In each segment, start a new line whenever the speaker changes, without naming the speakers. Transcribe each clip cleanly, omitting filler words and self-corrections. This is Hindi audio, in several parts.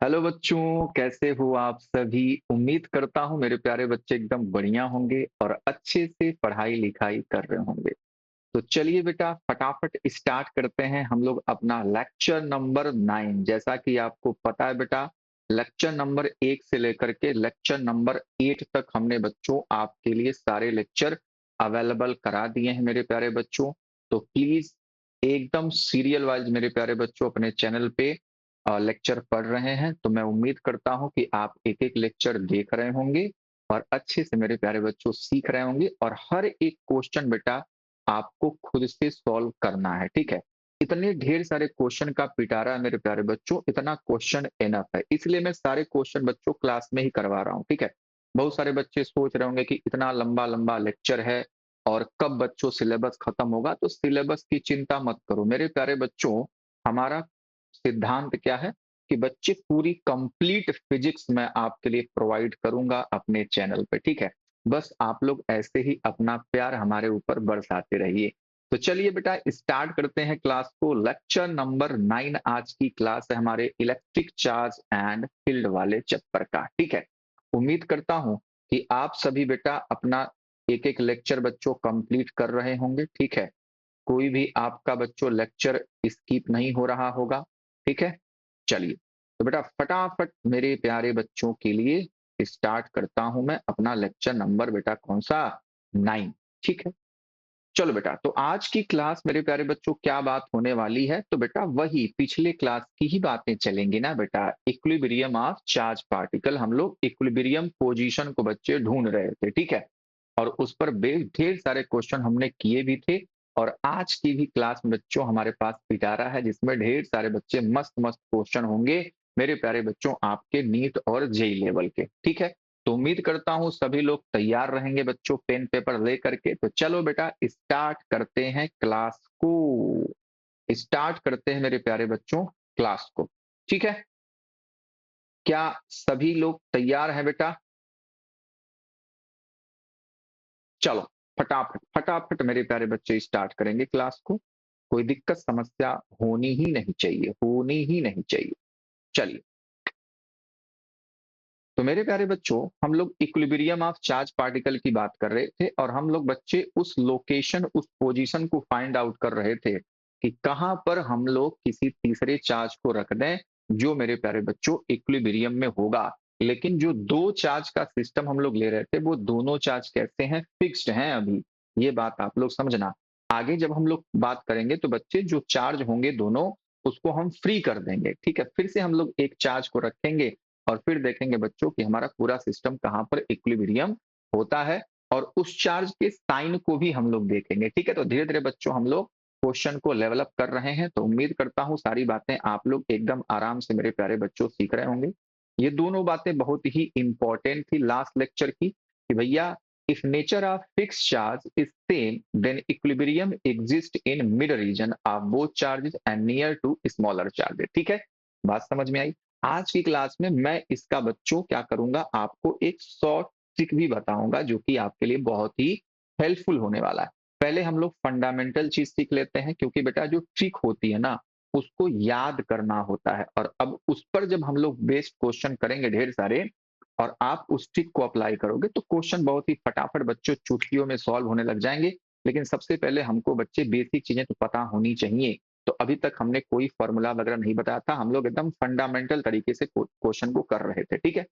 हेलो बच्चों, कैसे हो आप सभी? उम्मीद करता हूँ मेरे प्यारे बच्चे एकदम बढ़िया होंगे और अच्छे से पढ़ाई-लिखाई कर रहे होंगे। तो चलिए बेटा फटाफट स्टार्ट करते हैं हम लोग अपना लेक्चर नंबर 9। जैसा कि आपको पता है बेटा, लेक्चर नंबर 1 से लेकर के लेक्चर नंबर 8 तक हमने बच्चों आपके लिए सारे लेक्चर अवेलेबल करा दिए हैं मेरे प्यारे बच्चों। तो प्लीज़ एकदम सीरियल वाइज़ मेरे प्यारे बच्चों अपने चैनल पे लेक्चर पढ़ रहे हैं, तो मैं उम्मीद करता हूँ कि आप एक-एक लेक्चर देख रहे होंगे और अच्छे से मेरे प्यारे बच्चों सीख रहे होंगे और हर एक क्वेश्चन बेटा आपको खुद से सॉल्व करना है, ठीक है? इतने ढेर सारे क्वेश्चन का पिटारा है मेरे प्यारे बच्चों, इतना क्वेश्चन इनफ है। इसलिए मैं सारे क्वेश्चन बच्चों क्लास में ही करवा रहा हूँ, ठीक है? बहुत सारे बच्चे सोच रहे होंगे कि इतना लंबा-लंबा लेक्चर है और कब बच्चों सिलेबस खत्म होगा? तो सिलेबस की चिंता मत करो मेरे प्यारे बच्चों, हमारा सिद्धांत क्या है कि बच्चे पूरी कंप्लीट फिजिक्स मैं आपके लिए प्रोवाइड करूँगा अपने चैनल पे, ठीक है? बस आप लोग ऐसे ही अपना प्यार हमारे ऊपर बरसाते रहिए। तो चलिए बेटा स्टार्ट करते हैं क्लास को। लेक्चर नंबर 9 आज की क्लास है हमारे इलेक्ट्रिक चार्ज एंड फील्ड वाले चैप्टर का, ठीक है? उम्मीद करता हूँ कि आप सभी बेटा अपना एक-एक लेक्चर बच्चों कंप्लीट कर रहे होंगे, ठीक है? कोई भी आपका बच्चों लेक्चर स्किप नहीं हो रहा होगा, ठीक है? चलिए, तो बेटा फटाफट मेरे प्यारे बच्चों के लिए स्टार्ट करता हूँ मैं अपना लेक्चर नंबर बेटा कौन-सा? 9, ठीक है? चलो बेटा, तो आज की क्लास मेरे प्यारे बच्चों क्या बात होने वाली है? तो बेटा वही पिछले क्लास की ही बातें चलेंगी ना बेटा, इक्विलिब्रियम ऑफ चार्ज पार्टिकल हम लोग इक्विलिब्रियम पोज़ीशन को बच्चे ढूँढ रहे थे, ठीक है? और उस पर ढेर सारे क्वेश्चन हमने किए भी थे और आज की भी क्लास में बच्चों हमारे पास पिटारा है जिसमें ढेर सारे बच्चे मस्त-मस्त क्वेश्चन होंगे मेरे प्यारे बच्चों आपके नीट और जेईई लेवल के, ठीक है? तो उम्मीद करता हूँ सभी लोग तैयार रहेंगे बच्चों पेन पेपर लेकर के। तो चलो बेटा स्टार्ट करते हैं क्लास को। स्टार्ट करते हैं मेरे प्यारे बच्चों क्लास को, ठीक है? क्या सभी लोग तैयार हैं बेटा? चलो फटाफट मेरे प्यारे बच्चे स्टार्ट करेंगे क्लास को। कोई दिक्कत समस्या होनी ही नहीं चाहिए। चलिए, तो मेरे प्यारे बच्चों हम लोग इक्विलिब्रियम ऑफ चार्ज पार्टिकल की बात कर रहे थे और हम लोग बच्चे उस लोकेशन, उस पोजीशन को फाइंड आउट कर रहे थे कि कहाँ पर हम लोग किसी तीसरे चार्ज को रख दें, जो मेरे प्यारे बच्चों इक्विलिब्रियम में होगा। लेकिन जो 2 चार्ज का सिस्टम हम लोग ले रहे थे, वो दोनों चार्ज कैसे हैं? फिक्स्ड हैं अभी। ये बात आप लोग समझना। आगे जब हम लोग बात करेंगे तो बच्चे जो चार्ज होंगे दोनों, उसको हम फ्री कर देंगे, ठीक है? फिर से हम लोग एक चार्ज को रखेंगे और फिर देखेंगे बच्चों कि हमारा पूरा सिस्टम कहाँ पर इक्विलिब्रियम होता है और उस चार्ज के साइन को भी हम लोग देखेंगे, ठीक है? तो धीरे-धीरे बच्चों हम लोग क्वेश्चन को लेवल अप कर रहे हैं, तो उम्मीद करता हूँ सारी बातें आप लोग एकदम आराम से मेरे प्यारे बच्चों सीख रहे होंगे। ये दोनों बातें बहुत ही इम्पोर्टेंट थी लास्ट लेक्चर की कि भैया if nature of fixed charge is same then equilibrium exist in mid region of both charges and near to smaller charges, ठीक है? बात समझ में आई? आज की क्लास में मैं इसका बच्चों क्या करूंगा आपको एक शॉर्ट ट्रिक भी बताऊंगा जो कि आपके लिए बहुत ही हेल्पफुल होने वाला है। पहले हम लोग फंडामेंटल चीज सीख लेते हैं क्योंकि बेटा जो ट्रिक होती है ना उसको याद करना होता है और अब उस पर जब हम लोग बेस्ड क्वेश्चन करेंगे ढेर सारे और आप उस ट्रिक को अप्लाई करोगे तो क्वेश्चन बहुत ही फटाफट बच्चों चुटकियों में सॉल्व होने लग जाएंगे। लेकिन सबसे पहले हमको बच्चे बेसिक चीजें तो पता होनी चाहिए। तो अभी तक हमने कोई फ़ॉर्मूला वगैरह नहीं बताया था, हम लोग एकदम फंडामेंटल तरीके से क्वेश्चन को कर रहे थे, ठीक है?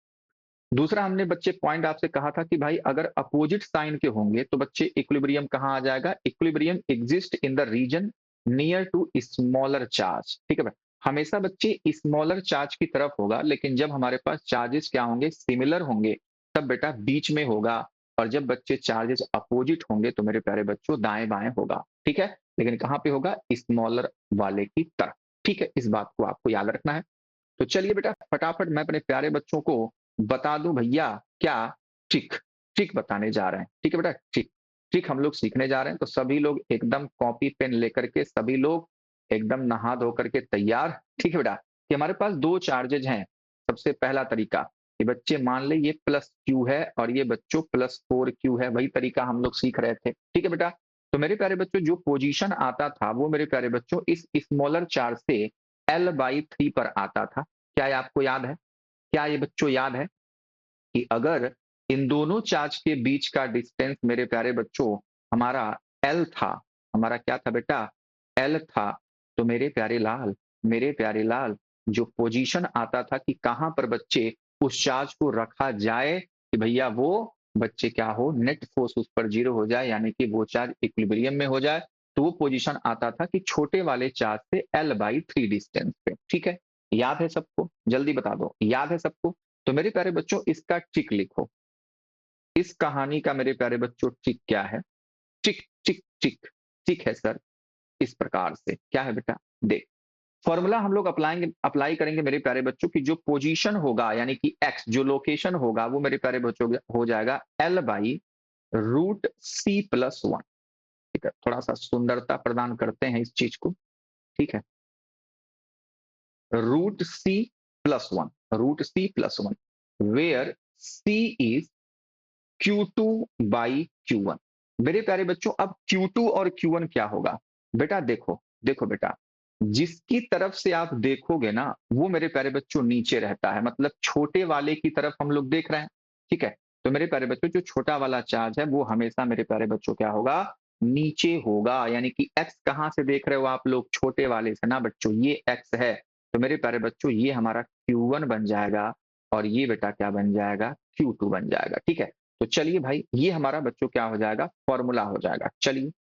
दूसरा हमने बच्चे पॉइंट आपसे कहा था कि भाई अगर अपोजिट साइन के होंगे तो बच्चे इक्विलिब्रियम कहाँ आ जाएगा? Equilibrium exist in the region near to smaller charge, ठीक है भाई? हमेशा बच्चे स्मॉलर चार्ज की तरफ होगा, लेकिन जब हमारे पास चार्जेस क्या होंगे? सिमिलर होंगे, तब बेटा बीच में होगा और जब बच्चे चार्जेस अपोजिट होंगे तो मेरे प्यारे बच्चों दाएँ-बाएँ होगा, ठीक है? लेकिन कहाँ पे होगा? स्मॉलर वाले की तरफ, ठीक है? इस बात को आपको याद रखना है। तो चलिए बेटा फटाफट मैं अपने प्यारे बच्चों को बता दूं भैया क्या ट्रिक ट्रिक बताने जा रहे हैं, ठीक है बेटा? ट्रिक ट्रिक हम लोग सीखने जा रहे हैं, तो सभी लोग एकदम कॉपी पेन लेकर के सभी लोग एकदम नहा धो करके तैयार, ठीक है बेटा? कि हमारे पास दो चार्जेज हैं। सबसे पहला तरीका कि बच्चे मान ले ये प्लस क्यू है और ये बच्चों प्लस 4 क्यू है, वही तरीका हम लोग सीख रहे थे, ठीक है बेटा? तो मेरे प्यारे बच्चों जो पोजीशन आता था वो मेरे प्यारे बच्चों इस स्मॉलर चार्ज से L/3 पर आता था। क्या ये आपको याद है? क्या ये बच्चों याद है कि अगर इन दोनों चार्ज के बीच का डिस्टेंस मेरे प्यारे बच्चों हमारा एल था, हमारा क्या था बेटा? एल था, तो मेरे प्यारे लाल, जो पोजीशन आता था कि कहां पर बच्चे उस चार्ज को रखा जाए कि भैया वो बच्चे क्या हो, नेट फोर्स उस पर जीरो हो जाए, यानी कि वो चार्ज इक्विलिब्रियम में हो जाए, तो वो पोजीशन आता था कि छोटे वाले चार्ज से L/3 डिस्टेंस पे। ठीक है, याद है सबको? जल्दी बता दो, याद है सबको? तो मेरे प्यारे बच्चों इसका ट्रिक लिखो। इस कहानी का मेरे प्यारे बच्चों ट्रिक क्या है? ट्रिक ट्रिक ट्रिक ट्रिक है सर, इस प्रकार से क्या है बेटा? देख, फॉर्मूला हम लोग अप्लाई करेंगे मेरे प्यारे बच्चों की जो पोजीशन होगा यानी कि एक्स जो लोकेशन होगा वो मेरे प्यारे बच्चों हो जाएगा L/√C+1। ठीक है, थोड़ा सा सुंदरता प्रदान करते हैं इस चीज को। ठीक है, √C+1, √C+1 where C is Q2/Q1। मेरे प्यारे बच्चों अब Q2 और Q1 क्या होगा? बेटा देखो, देखो बेटा, जिसकी तरफ से आप देखोगे ना वो मेरे प्यारे बच्चों नीचे रहता है, मतलब छोटे वाले की तरफ हम लोग देख रहे हैं। ठीक है, तो मेरे प्यारे बच्चों जो छोटा वाला चार्ज है वो हमेशा मेरे प्यारे बच्चों क्या होगा? नीचे होगा, यानी कि x कहां से देख रहे हो आप लोग? छोटे वाले से ना बच्चों, ये x है, तो मेरे प्यारे बच्चों ये हमारा Q1 बन जाएगा और ये बेटा क्या बन जाएगा? Q2 बन जाएगा। ठीक है, तो चलिए भाई ये हमारा बच्चों क्या हो जाएगा? फॉर्मूला हो जाएगा। चलिए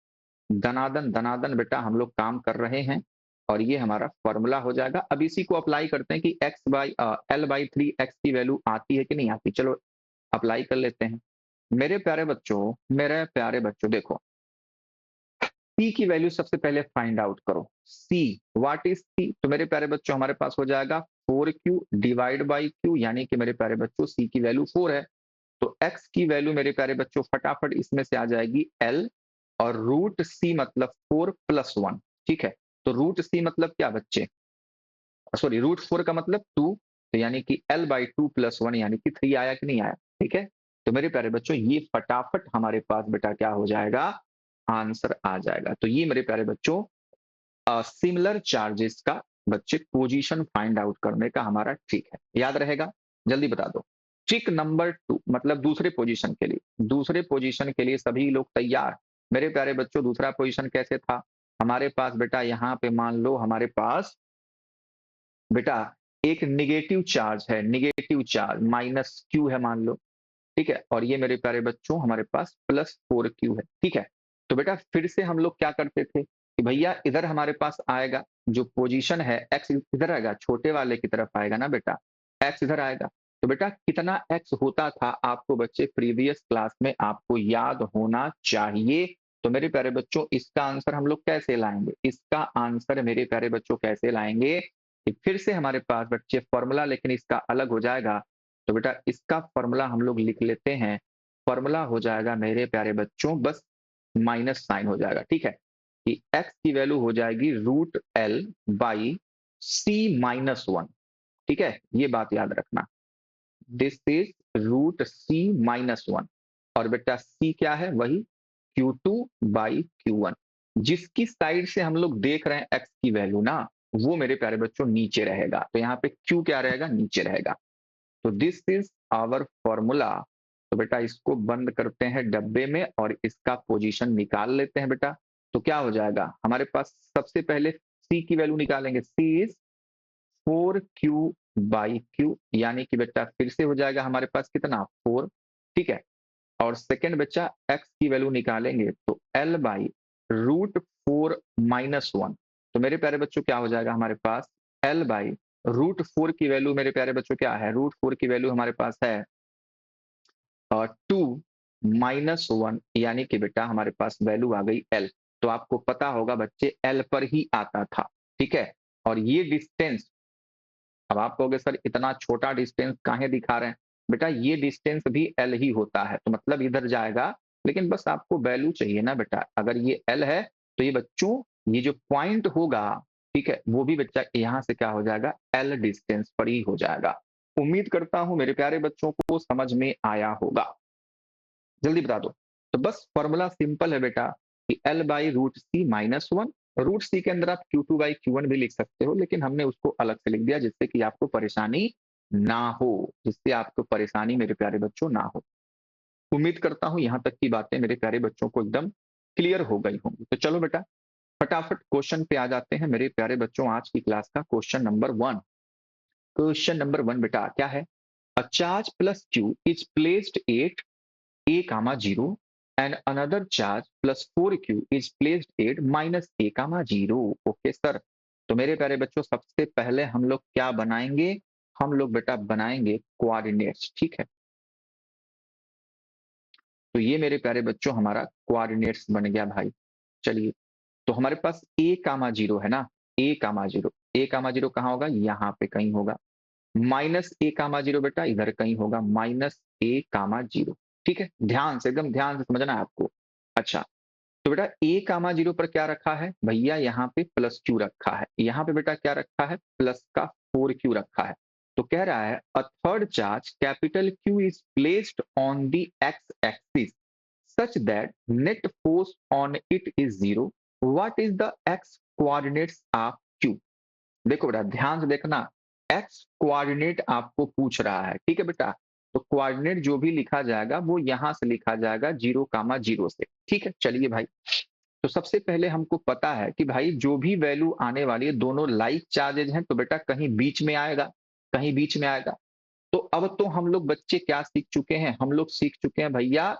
दनादन दनादन बेटा हम लोग काम कर रहे हैं और ये हमारा फॉर्मूला हो जाएगा। अब इसी को अप्लाई करते हैं कि L/3 x की वैल्यू आती है कि नहीं आती? चलो अप्लाई कर लेते हैं। मेरे प्यारे बच्चों देखो, C की वैल्यू सबसे पहले फाइंड आउट करो। C, what is C? तो मेरे प्यारे बच्चों हमारे पास हो जाएगा 4Q डिवाइड बाई Q, यानी कि मेरे प्यारे बच्चों C की वैल्यू 4 है, तो x की वैल्यू मेरे प्यारे बच्चों फटाफट इसमें से आ जाएगी L, और √C मतलब 4+1। ठीक है, तो √C मतलब क्या बच्चे? सॉरी, √4 का मतलब 2, तो यानी कि L/2+1 यानी कि 3 आया कि नहीं आया? ठीक है, तो मेरे प्यारे बच्चों ये फटाफट हमारे पास बेटा क्या हो जाएगा? आंसर आ जाएगा। तो ये मेरे प्यारे बच्चों सिमिलर चार्जेस का बच्चे पोजीशन फाइंड आउट करने का हमारा ट्रिक है। याद रहेगा? जल्दी बता दो। ट्रिक नंबर 2 मतलब दूसरे पोजीशन के लिए, दूसरे पोजीशन के लिए सभी लोग तैयार? मेरे प्यारे बच्चों दूसरा पोजीशन कैसे था? हमारे पास बेटा यहाँ पे मान लो हमारे पास बेटा एक निगेटिव चार्ज है, निगेटिव चार्ज -Q है मान लो। ठीक है, और ये मेरे प्यारे बच्चों हमारे पास +4Q है। ठीक है, तो बेटा फिर से हम लोग क्या करते थे कि भैया इधर हमारे पास आएगा, जो पोजीशन है x इधर आएगा, छोटे वाले की तरफ आएगा ना बेटा, x इधर आएगा, तो बेटा कितना x होता था आपको बच्चे प्रीवियस क्लास में आपको याद होना चाहिए। तो मेरे प्यारे बच्चों इसका आंसर हम लोग कैसे लाएंगे? इसका आंसर मेरे प्यारे बच्चों कैसे लाएंगे कि फिर से हमारे पास बच्चे फॉर्मूला लेकिन इसका अलग हो जाएगा। तो बेटा इसका फॉर्मूला हम लोग लिख लेते हैं। फॉर्मूला हो जाएगा मेरे प्यारे बच्चों बस माइनस साइन हो जाएगा। ठीक है, कि x की वैल्यू हो जाएगी √L/C-1। ठीक है, ये बात याद रखना, दिस इज √C-1, और बेटा C क्या है? वही Q2/Q1। जिसकी साइड से हम लोग देख रहे हैं x की वैल्यू ना, वो मेरे प्यारे बच्चों नीचे रहेगा, तो यहाँ पे Q क्या रहेगा? नीचे रहेगा। तो दिस इज आवर फॉर्मूला। तो बेटा इसको बंद करते हैं डब्बे में और इसका पोजीशन निकाल लेते हैं बेटा। तो क्या हो जाएगा हमारे पास? सबसे पहले C की वैल्यू निकालेंगे। C इज 4Q/Q, यानी कि बेटा फिर से हो जाएगा हमारे पास कितना? 4। ठीक है, और सेकेंड बच्चा x की वैल्यू निकालेंगे तो L/√4-1। तो मेरे प्यारे बच्चों क्या हो जाएगा हमारे पास? L/√4 की वैल्यू मेरे प्यारे बच्चों क्या है? √4 की वैल्यू हमारे पास है 2-1, यानी कि बेटा हमारे पास वैल्यू आ गई L। तो आपको पता होगा बच्चे L पर ही आता था। ठीक है, और ये डिस्टेंस, अब आप कहोगे सर इतना छोटा डिस्टेंस काहे दिखा रहे हैं? बेटा ये डिस्टेंस भी L ही होता है, तो मतलब इधर जाएगा, लेकिन बस आपको वैल्यू चाहिए ना बेटा। अगर ये L है तो ये बच्चों ये जो पॉइंट होगा, ठीक है, वो भी बच्चा यहाँ से क्या हो जाएगा? L डिस्टेंस पर ही हो जाएगा। उम्मीद करता हूं मेरे प्यारे बच्चों को समझ में आया होगा। जल्दी बता दो। तो बस फॉर्मूला सिंपल है बेटा कि L/√C-1 रूट सी के अंदर आप Q2/Q1 भी लिख सकते हो, लेकिन हमने उसको अलग से लिख दिया जिससे कि आपको परेशानी ना हो, जिससे आपको परेशानी मेरे प्यारे बच्चों ना हो। उम्मीद करता हूँ यहाँ तक की बातें मेरे प्यारे बच्चों को एकदम क्लियर हो गई होंगी। तो चलो बेटा फटाफट क्वेश्चन पे आ जाते हैं मेरे प्यारे बच्चों। आज की क्लास का क्वेश्चन नंबर 1। क्वेश्चन नंबर 1 बेटा क्या है? A charge plus Q is placed at a comma 0 and another charge plus 4q is placed at minus a comma 0। Okay sir, तो मेरे प्यारे बच्चों सबसे पहले हम लोग क्या बनाएंगे? हम लोग बेटा बनाएंगे कोऑर्डिनेट्स, ठीक है। तो ये मेरे प्यारे बच्चों हमारा कोऑर्डिनेट्स बन गया भाई। चलिए, तो हमारे पास a कामा 0 है ना, a कामा 0, a कामा 0 कहाँ होगा? यहाँ पे कहीं होगा। माइनस a कामा 0 बेटा इधर कहीं होगा, माइनस a कामा 0। ठीक है, ध्यान से एकदम ध्यान से समझना है आपको। अच्छा, तो बेटा a कामा 0 पर क्या रखा है भैया? यहाँ पे प्लस q रखा है। यहाँ पे बेटा क्या रखा है? प्लस का 4q रखा है। तो कह रहा है अ third charge capital Q is placed on the x axis such that net force on it is zero. What is the x coordinates of Q? देखो बेटा ध्यान से देखना, x कोऑर्डिनेट आपको पूछ रहा है, ठीक है बेटा। तो कोऑर्डिनेट जो भी लिखा जाएगा वो यहां से लिखा जाएगा 0,0 से, ठीक है। चलिए भाई, तो सबसे पहले हमको पता है कि भाई जो भी वैल्यू आने वाली है दोनों लाइक चार्जेज हैं, तो बेटा कहीं बीच में आएगा, कहीं बीच में आएगा। तो अब तो हम लोग बच्चे क्या सीख चुके हैं? हम लोग सीख चुके हैं भैया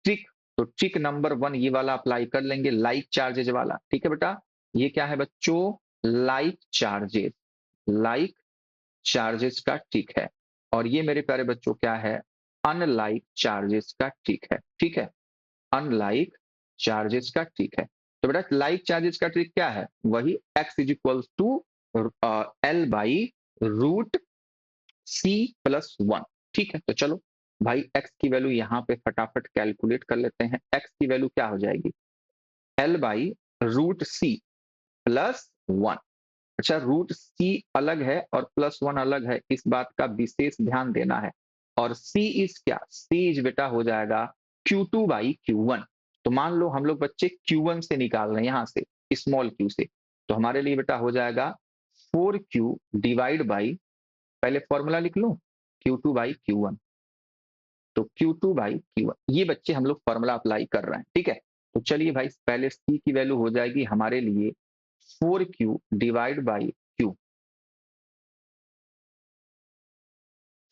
ट्रिक। तो ट्रिक नंबर 1 ये वाला अप्लाई कर लेंगे, लाइक चार्जेज वाला, ठीक है बेटा। ये क्या है बच्चों? लाइक चार्जेस, लाइक चार्जेस का ट्रिक है। और ये मेरे प्यारे बच्चों क्या है? अनलाइक चार्जेस का ट्रिक है, ठीक है। अनलाइक चार्जेस का ट्रिक है। तो बेटा लाइक चार्जेस का ट्रिक क्या है? वही x is equal to L by root C plus 1, ठीक है। तो चलो भाई x की वैल्यू यहाँ पे फटाफट कैलकुलेट कर लेते हैं। x की वैल्यू क्या हो जाएगी? L by root C plus 1। अच्छा, रूट सी अलग है और प्लस 1 अलग है, इस बात का विशेष ध्यान देना है। और c इज क्या? c इज बेटा हो जाएगा Q2/Q1। तो मान लो हम लोग बच्चे Q1 से निकाल रहे हैं, यहां से स्मॉल q से, तो हमारे लिए बेटा हो जाएगा 4q डिवाइड बाई, पहले फॉर्मूला लिख लो, Q2/Q1। तो Q2/Q1 ये बच्चे हम लोग फॉर्मूला अप्लाई कर रहे हैं, ठीक है। तो चलिए भाई पहले c की वैल्यू हो जाएगी हमारे लिए 4q divide by q।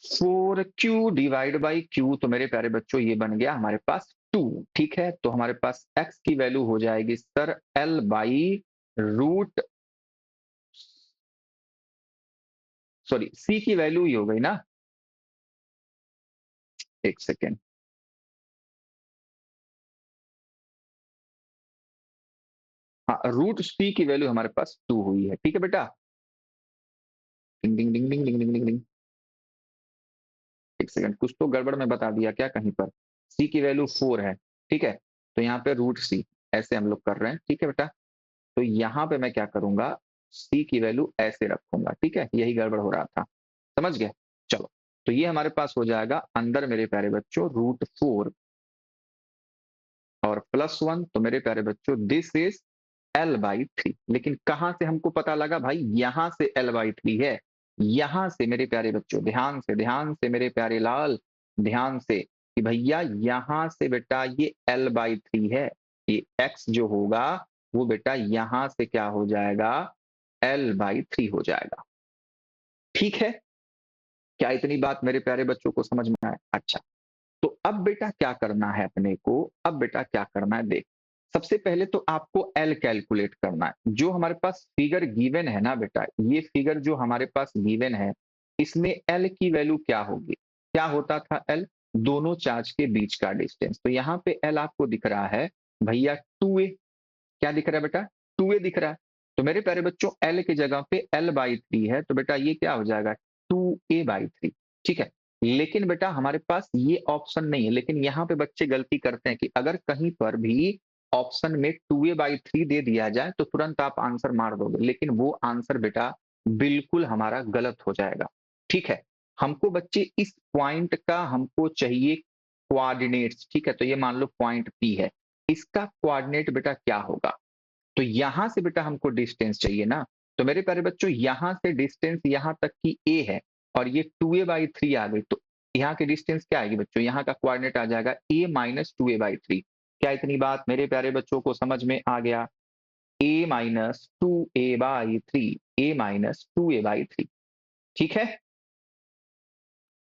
4q divide by q, तो मेरे प्यारे बच्चों ये बन गया हमारे पास 2, ठीक है। तो हमारे पास x की वैल्यू हो जाएगी sir l by root, sorry c की वैल्यू ही हो गई ना, एक सेकेंड। हाँ, रूट c की वैल्यू हमारे पास 2 हुई है, ठीक है बेटा। डिंग डिंग डिंग डिंग डिंग डिंग डिंग। एक सेकंड, कुछ तो गड़बड़ में बता दिया क्या कहीं पर? c की वैल्यू 4 है, ठीक है। तो यहाँ पे रूट c ऐसे हम लोग कर रहे हैं, ठीक है बेटा। तो यहाँ पे मैं क्या करूंगा? c की वैल्यू ऐसे रखूंगा, ठीक है। यही गड़बड़ हो रहा था, समझ गए। चलो, तो ये हमारे पास हो जाएगा अंदर मेरे प्यारे बच्चों रूट 4 और प्लस 1। तो मेरे प्यारे बच्चों दिस इज l/3। लेकिन कहां से हमको पता लगा भाई? यहां से l/3 है। यहां से मेरे प्यारे बच्चों, ध्यान से मेरे प्यारे लाल, ध्यान से, कि भैया यहां से बेटा ये l/3 है। ये x जो होगा वो बेटा यहां से क्या हो जाएगा? l/3 हो जाएगा, ठीक है। क्या इतनी बात मेरे प्यारे बच्चों को समझ में आए? अच्छा, तो अब बेटा क्या करना है अपने को? अब बेटा क्या करना है देख, सबसे पहले तो आपको एल कैलकुलेट करना है। जो हमारे पास फिगर गिवन है ना बेटा, ये फिगर जो हमारे पास गिवन है, इसमें एल की वैल्यू क्या होगी? क्या होता था एल? दोनों चार्ज के बीच का डिस्टेंस। तो यहाँ पे एल आपको दिख रहा है भैया 2a। क्या दिख रहा है बेटा? 2a दिख रहा है। तो मेरे प्यारे बच्चों एल की जगह पे l/3 है, तो बेटा ये क्या हो जाएगा? 2a/3, ठीक है। लेकिन बेटा हमारे पास ये ऑप्शन नहीं है। लेकिन यहाँ पे बच्चे गलती करते हैं कि अगर कहीं पर भी ऑप्शन में 2a/3 दे दिया जाए तो तुरंत आप आंसर मार दोगे, लेकिन वो आंसर बेटा बिल्कुल हमारा गलत हो जाएगा, ठीक है। हमको बच्चे इस पॉइंट का हमको चाहिए कोऑर्डिनेट्स, ठीक है। तो ये मान लो पॉइंट P है, इसका कोऑर्डिनेट बेटा क्या होगा? तो यहां से बेटा हमको डिस्टेंस चाहिए ना। तो मेरे प्यारे बच्चों यहां से डिस्टेंस यहां तक की ए है और ये 2a/3 आ गई, तो यहाँ की डिस्टेंस क्या आएगी बच्चों, यहाँ का कोऑर्डिनेट आ जाएगा a माइनस 2a/3। क्या इतनी बात मेरे प्यारे बच्चों को समझ में आ गया? a minus 2a/3, a minus 2a/3। ठीक है,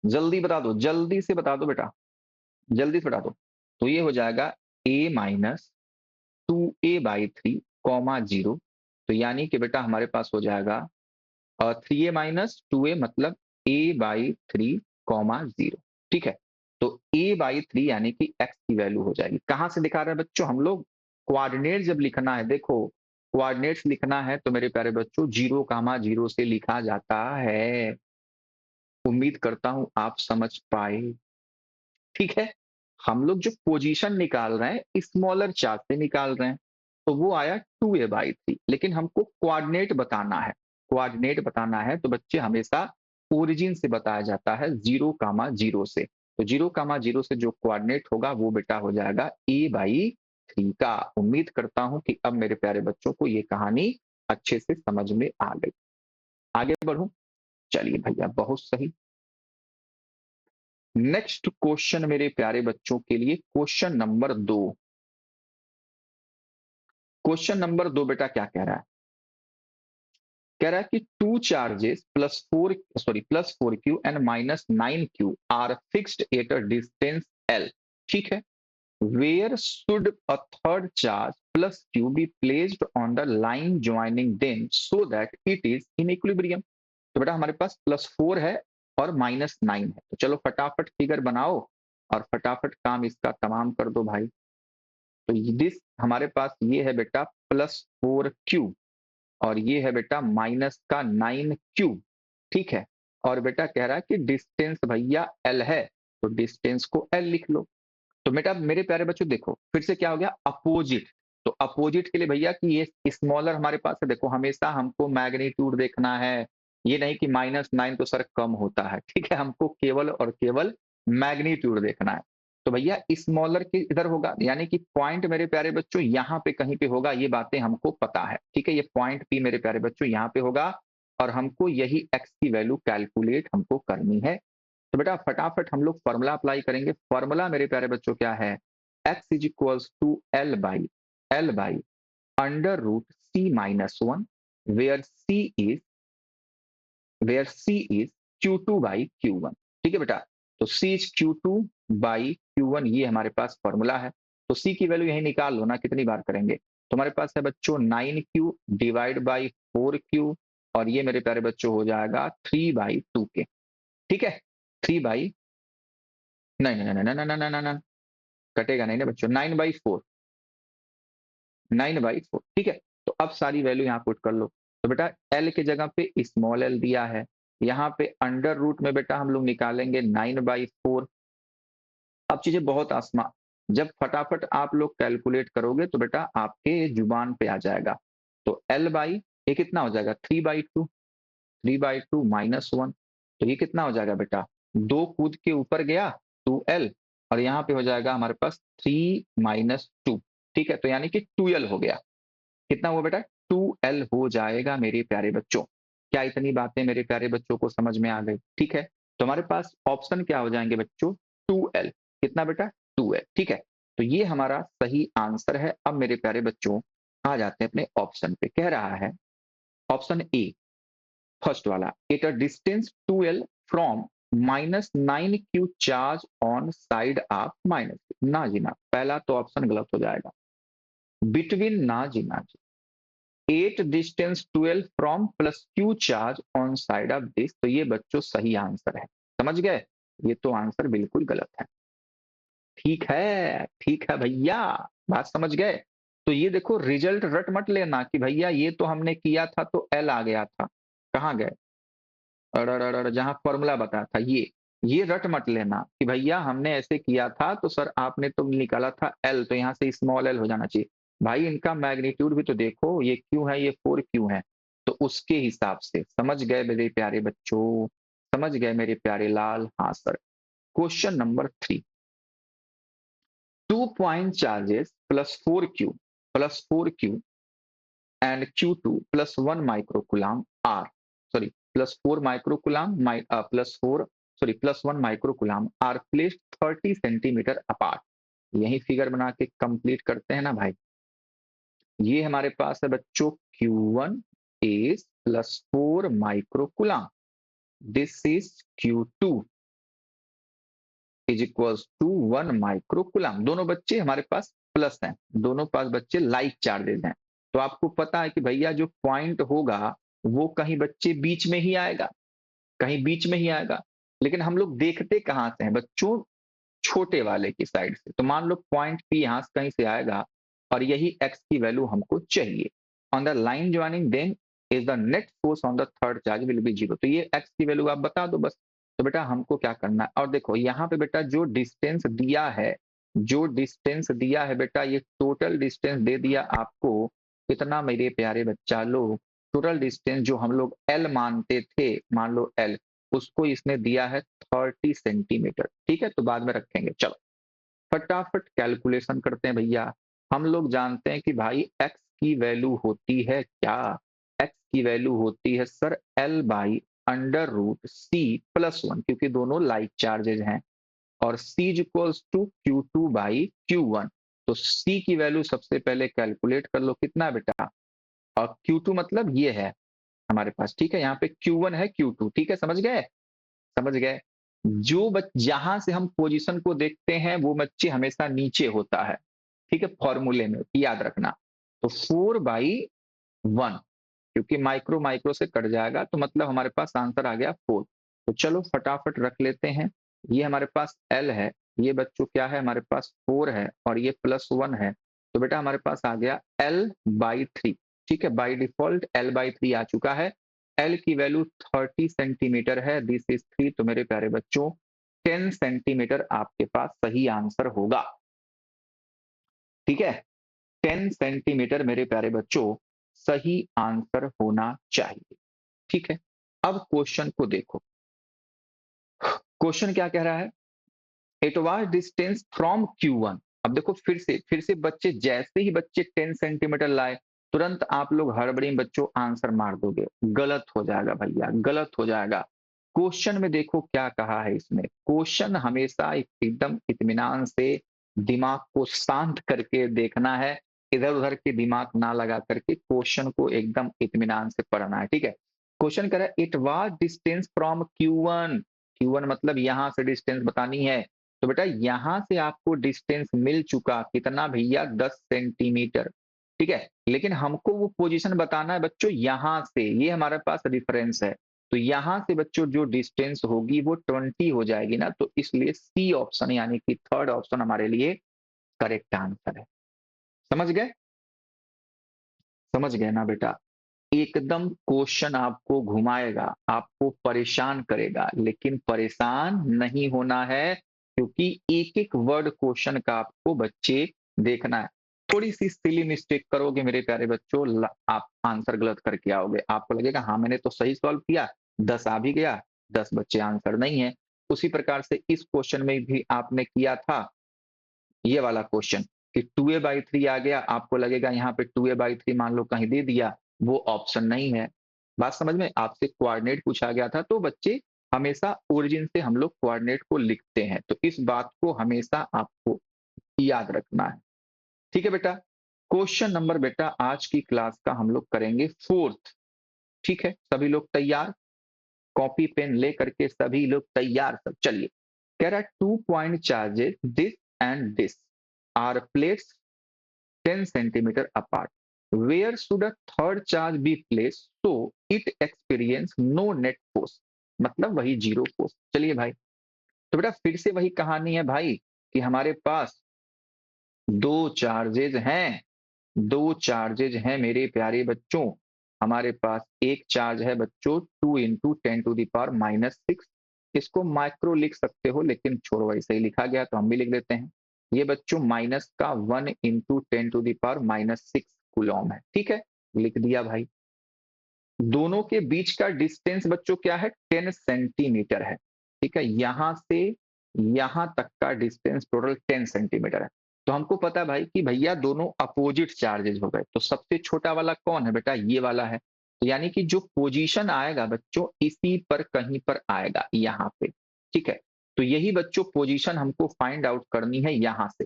जल्दी बता दो, जल्दी से बता दो बेटा, जल्दी से बता दो। तो ये हो जाएगा a माइनस 2a/3 कॉमा 0। तो यानी कि बेटा हमारे पास हो जाएगा 3a माइनस 2a मतलब a/3 कॉमा 0। ठीक है, तो a/3 यानी कि x की वैल्यू हो जाएगी। कहां से दिखा रहे हैं बच्चों हम लोग? कोऑर्डिनेट जब लिखना है, देखो कोऑर्डिनेट्स लिखना है तो मेरे प्यारे बच्चों 0,0 से लिखा जाता है। उम्मीद करता हूं आप समझ पाए। ठीक है, हम लोग जो पोजीशन निकाल रहे हैं स्मॉलर चार्ट से निकाल रहे हैं, तो वो आया 2a/3, लेकिन हमको कोऑर्डिनेट बताना है। कोऑर्डिनेट बताना है तो बच्चे हमेशा ओरिजिन से बताया जाता है 0,0 से। तो 0,0 से जो कोऑर्डिनेट होगा वो बेटा हो जाएगा a/3 का। उम्मीद करता हूं कि अब मेरे प्यारे बच्चों को ये कहानी अच्छे से समझ में आ गई। आगे बढ़ूं? चलिए भैया, बहुत सही। नेक्स्ट क्वेश्चन मेरे प्यारे बच्चों के लिए क्वेश्चन नंबर 2। क्वेश्चन नंबर 2 बेटा क्या कह रहा है? कह रहा है कि two charges +4 and -9q are fixed at a distance l। ठीक है, where should a third charge +q be placed on the line joining them so that it is in equilibrium. तो बेटा हमारे पास +4 है और -9 है, तो चलो फटाफट फिगर बनाओ और फटाफट काम इसका तमाम कर दो भाई। तो दिस हमारे पास ये है बेटा +4q और ये है बेटा माइनस का 9q। ठीक है, और बेटा कह रहा है कि डिस्टेंस भैया l है, तो डिस्टेंस को l लिख लो। तो बेटा मेरे प्यारे बच्चों देखो फिर से क्या हो गया, अपोजिट। तो अपोजिट के लिए भैया कि ये स्मॉलर हमारे पास है, देखो हमेशा हमको मैग्नीट्यूड देखना है। ये नहीं कि -9 तो सर कम होता है, ठीक है, हमको केवल और केवल मैग्नीट्यूड देखना है। तो भैया स्मॉलर के इधर होगा, यानी कि पॉइंट मेरे प्यारे बच्चों यहाँ पे कहीं पे होगा, ये बातें हमको पता है। ठीक है, ये पॉइंट पी मेरे प्यारे बच्चों यहाँ पे होगा और हमको यही x की वैल्यू कैलकुलेट हमको करनी है। तो बेटा फटाफट हम लोग फॉर्मूला अप्लाई करेंगे। फॉर्मूला मेरे प्यारे बच्चों क्या है? x is equals to l by under root c-1 where c is q2/q1। ठीक है बेटा, तो c इज q2/q1 ये हमारे पास फॉर्मूला है। तो c की वैल्यू यही निकाल लो ना, कितनी बार करेंगे। तो हमारे पास है बच्चों 9q डिवाइड बाई 4q और ये मेरे प्यारे बच्चों हो जाएगा 3/2 के। ठीक है, 3 बाई, नहीं नहीं नहीं नहीं नहीं नहीं नहीं, कटेगा नहीं ना बच्चों, 9/4, 9/4। ठीक है, तो अब सारी वैल्यू यहाँ पुट कर लो। तो बेटा एल के जगह पे स्मॉल एल दिया है, यहाँ पे अंडर रूट में बेटा हम लोग निकालेंगे 9/4। अब चीजें बहुत आसमान, जब फटाफट आप लोग कैलकुलेट करोगे तो बेटा आपके जुबान पे आ जाएगा। तो एल बाई ये कितना हो जाएगा 3/2, 3/2 -1। तो ये कितना हो जाएगा बेटा, दो कूद के ऊपर गया 2l और यहाँ पे हो जाएगा हमारे पास 3 - 2। ठीक है, तो यानी कि 2l हो गया। कितना हुआ बेटा, 2l हो जाएगा मेरे प्यारे बच्चों। क्या इतनी बातें मेरे प्यारे बच्चों को समझ में आ गई? ठीक है, तो हमारे पास ऑप्शन क्या हो जाएंगे बच्चों, 2l। कितना बेटा, 2l। ठीक है, तो ये हमारा सही आंसर है। अब मेरे प्यारे बच्चों आ जाते हैं अपने ऑप्शन पे। कह रहा है ऑप्शन ए, फर्स्ट वाला, eight a distance 2l from -9q charge on side of minus. ना जी ना, पहला तो ऑप्शन गलत हो जाएगा। बिटवीन, ना जी ना जी। At distance 12 from +q charge on side of this, तो ये बच्चों सही आंसर है। समझ गए? ये तो आंसर बिल्कुल गलत है। ठीक है भैया, बात समझ गए? तो ये देखो रिजल्ट रट मत लेना कि भैया ये तो हमने किया था तो एल आ गया था। कहाँ गए? जहां फॉर्मूला बताया था ये रट मत लेना कि भैया हमने ऐसे किया था तो सर आपने तो निकाला था एल, तो यहाँ से स्मॉल एल हो जाना चाहिए। भाई इनका मैग्नीट्यूड भी तो देखो, ये क्यों है, ये 4 क्यों है, तो उसके हिसाब से। समझ गए मेरे प्यारे बच्चों? समझ गए मेरे प्यारे लाल? हाँ sir. Question number 3, 2 point charges +4q and Q2 plus 1 microcoulomb are, sorry, plus 4 microcoulomb, plus 4, sorry, plus 1 microcoulomb are placed 30 centimetre apart. यही फिगर बना के कंप्लीट करते हैं ना भाई। ये हमारे पास है बच्चों Q1 is plus 4 microcoulomb, this is Q2 is equals to 1 microcoulomb। दोनों बच्चे हमारे पास प्लस हैं, दोनों पास बच्चे लाइक चार्जेस हैं। तो आपको पता है कि भैया जो पॉइंट होगा वो कहीं बच्चे बीच में ही आएगा, कहीं बीच में ही आएगा। लेकिन हम लोग देखते कहां से हैं बच्चों, छोटे वाले की साइड से। तो मान लो पॉइंट पी यहां से कहीं से आएगा और यही एक्स की वैल्यू हमको चाहिए। On the line joining then is the net force on the third charge will be 0। तो ये एक्स की वैल्यू आप बता दो बस। तो बेटा हमको क्या करना है, और देखो यहाँ पे बेटा जो डिस्टेंस दिया है, जो डिस्टेंस दिया है बेटा, ये टोटल डिस्टेंस दे दिया आपको कितना मेरे प्यारे बच्चा लोग, टोटल डिस्टेंस जो हम लोग एल मानते थे, मान लो एल, उसको इसने दिया है 30 सेंटीमीटर। ठीक है, तो बाद में रखेंगे। चलो फटाफट कैलकुलेशन करते हैं भैया। हम लोग जानते हैं कि भाई x की वैल्यू होती है क्या, x की वैल्यू होती है sir l by under root C plus 1, क्योंकि दोनों लाइक चार्जेज हैं, और c equals to Q2 by Q1। तो c की वैल्यू सबसे पहले कैलकुलेट कर लो, कितना बेटा, और Q2 मतलब ये है हमारे पास। ठीक है, यहाँ पे Q1 है Q2, ठीक है, समझ गए, समझ गए। जो जहां से हम पोजीशन को देखते हैं वो बच्चे हमेशा नीचे होता है, ठीक है, फॉर्मूले में याद रखना। तो 4/1, क्योंकि माइक्रो माइक्रो से कट जाएगा, तो मतलब हमारे पास आंसर आ गया 4। तो चलो फटाफट रख लेते हैं। ये हमारे पास L है, ये बच्चों क्या है हमारे पास 4 है, और ये +1 है। तो बेटा हमारे पास आ गया L/3। ठीक है, बाई डिफॉल्ट L/3 आ चुका है। L की वैल्यू 30 सेंटीमीटर है, दिस इज 3। तो मेरे प्यारे बच्चों 10 सेंटीमीटर आपके पास सही आंसर होगा। ठीक है, 10 सेंटीमीटर मेरे प्यारे बच्चों सही आंसर होना चाहिए। ठीक है, अब क्वेश्चन को देखो। क्वेश्चन क्या कह रहा है, it was distance from Q1। अब देखो फिर से बच्चे, जैसे ही बच्चे 10 सेंटीमीटर लाए, तुरंत आप लोग हड़बड़ी में बच्चों आंसर मार दोगे। गलत हो जाएगा भैया, गलत हो जाएगा। क्वेश्चन में देखो क्या कहा है इसमें। क्वेश्चन हमेशा एकदम इत्मीनान से दिमाग को शांत करके देखना है, इधर उधर के दिमाग ना लगा करके क्वेश्चन को एकदम इत्मीनान से पढ़ना है। ठीक है, क्वेश्चन कह रहा है it was distance from Q1। Q1 मतलब यहां से डिस्टेंस बतानी है। तो बेटा यहां से आपको डिस्टेंस मिल चुका कितना भैया, 10 सेंटीमीटर। ठीक है, लेकिन हमको वो पोजीशन बताना है बच्चों यहां से, ये हमारे पास रेफरेंस है। तो यहां से बच्चों जो डिस्टेंस होगी वो 20 हो जाएगी ना, तो इसलिए सी ऑप्शन यानी कि थर्ड ऑप्शन हमारे लिए करेक्ट आंसर है। समझ गए, समझ गए ना बेटा। एकदम क्वेश्चन आपको घुमाएगा, आपको परेशान करेगा, लेकिन परेशान नहीं होना है, क्योंकि एक एक वर्ड क्वेश्चन का आपको बच्चे देखना है। थोड़ी सी सिली मिस्टेक करोगे मेरे प्यारे बच्चों, आप आंसर गलत करके आओगे। आपको लगेगा हाँ मैंने तो सही सॉल्व किया, 10 आ भी गया, 10 बच्चे आंसर नहीं है। उसी प्रकार से इस क्वेश्चन में भी आपने किया था ये वाला क्वेश्चन कि 2a/3 आ गया, आपको लगेगा यहाँ पे 2a/3 मान लो कहीं दे दिया, वो ऑप्शन नहीं है। बात समझ में, आपसे कोऑर्डिनेट पूछा गया था, तो बच्चे हमेशा ओरिजिन से हम लोग कोऑर्डिनेट को लिखते हैं, तो इस बात को हमेशा आपको याद रखना है। ठीक है बेटा, क्वेश्चन नंबर बेटा आज की क्लास का हम लोग करेंगे 4th। ठीक है, सभी लोग तैयार, कॉपी पेन लेकर के सभी लोग तैयार सब। चलिए, कह रहा है 2 point charges this and this are plates 10 centimeter apart. Where should a third charge be placed so it experience no net force? मतलब वही जीरो फोर्स। चलिए भाई, तो बेटा फिर से वही कहानी है भाई कि हमारे पास दो चार्जेज हैं, दो चार्जेज हैं मेरे प्यारे बच्चों। हमारे पास एक चार्ज है बच्चों 2 इंटू 10⁻⁻6। इसको माइक्रो लिख सकते हो, लेकिन छोड़ो वैसे ही लिखा गया तो हम भी लिख देते हैं। ये बच्चों माइनस का 1 इंटू 10⁻⁻6 कूलॉम है। ठीक है, लिख दिया भाई। दोनों के बीच का डिस्टेंस बच्चों क्या है, 10 सेंटीमीटर है। ठीक है, यहां से यहां तक का डिस्टेंस टोटल 10 सेंटीमीटर है। तो हमको पता है भाई कि भैया दोनों अपोजिट चार्जेज हो गए, तो सबसे छोटा वाला कौन है बेटा? ये वाला है। तो यानी कि जो पोजीशन आएगा बच्चों इसी पर कहीं पर आएगा, यहाँ पे। ठीक है? तो यही बच्चों पोजीशन हमको फाइंड आउट करनी है यहाँ से।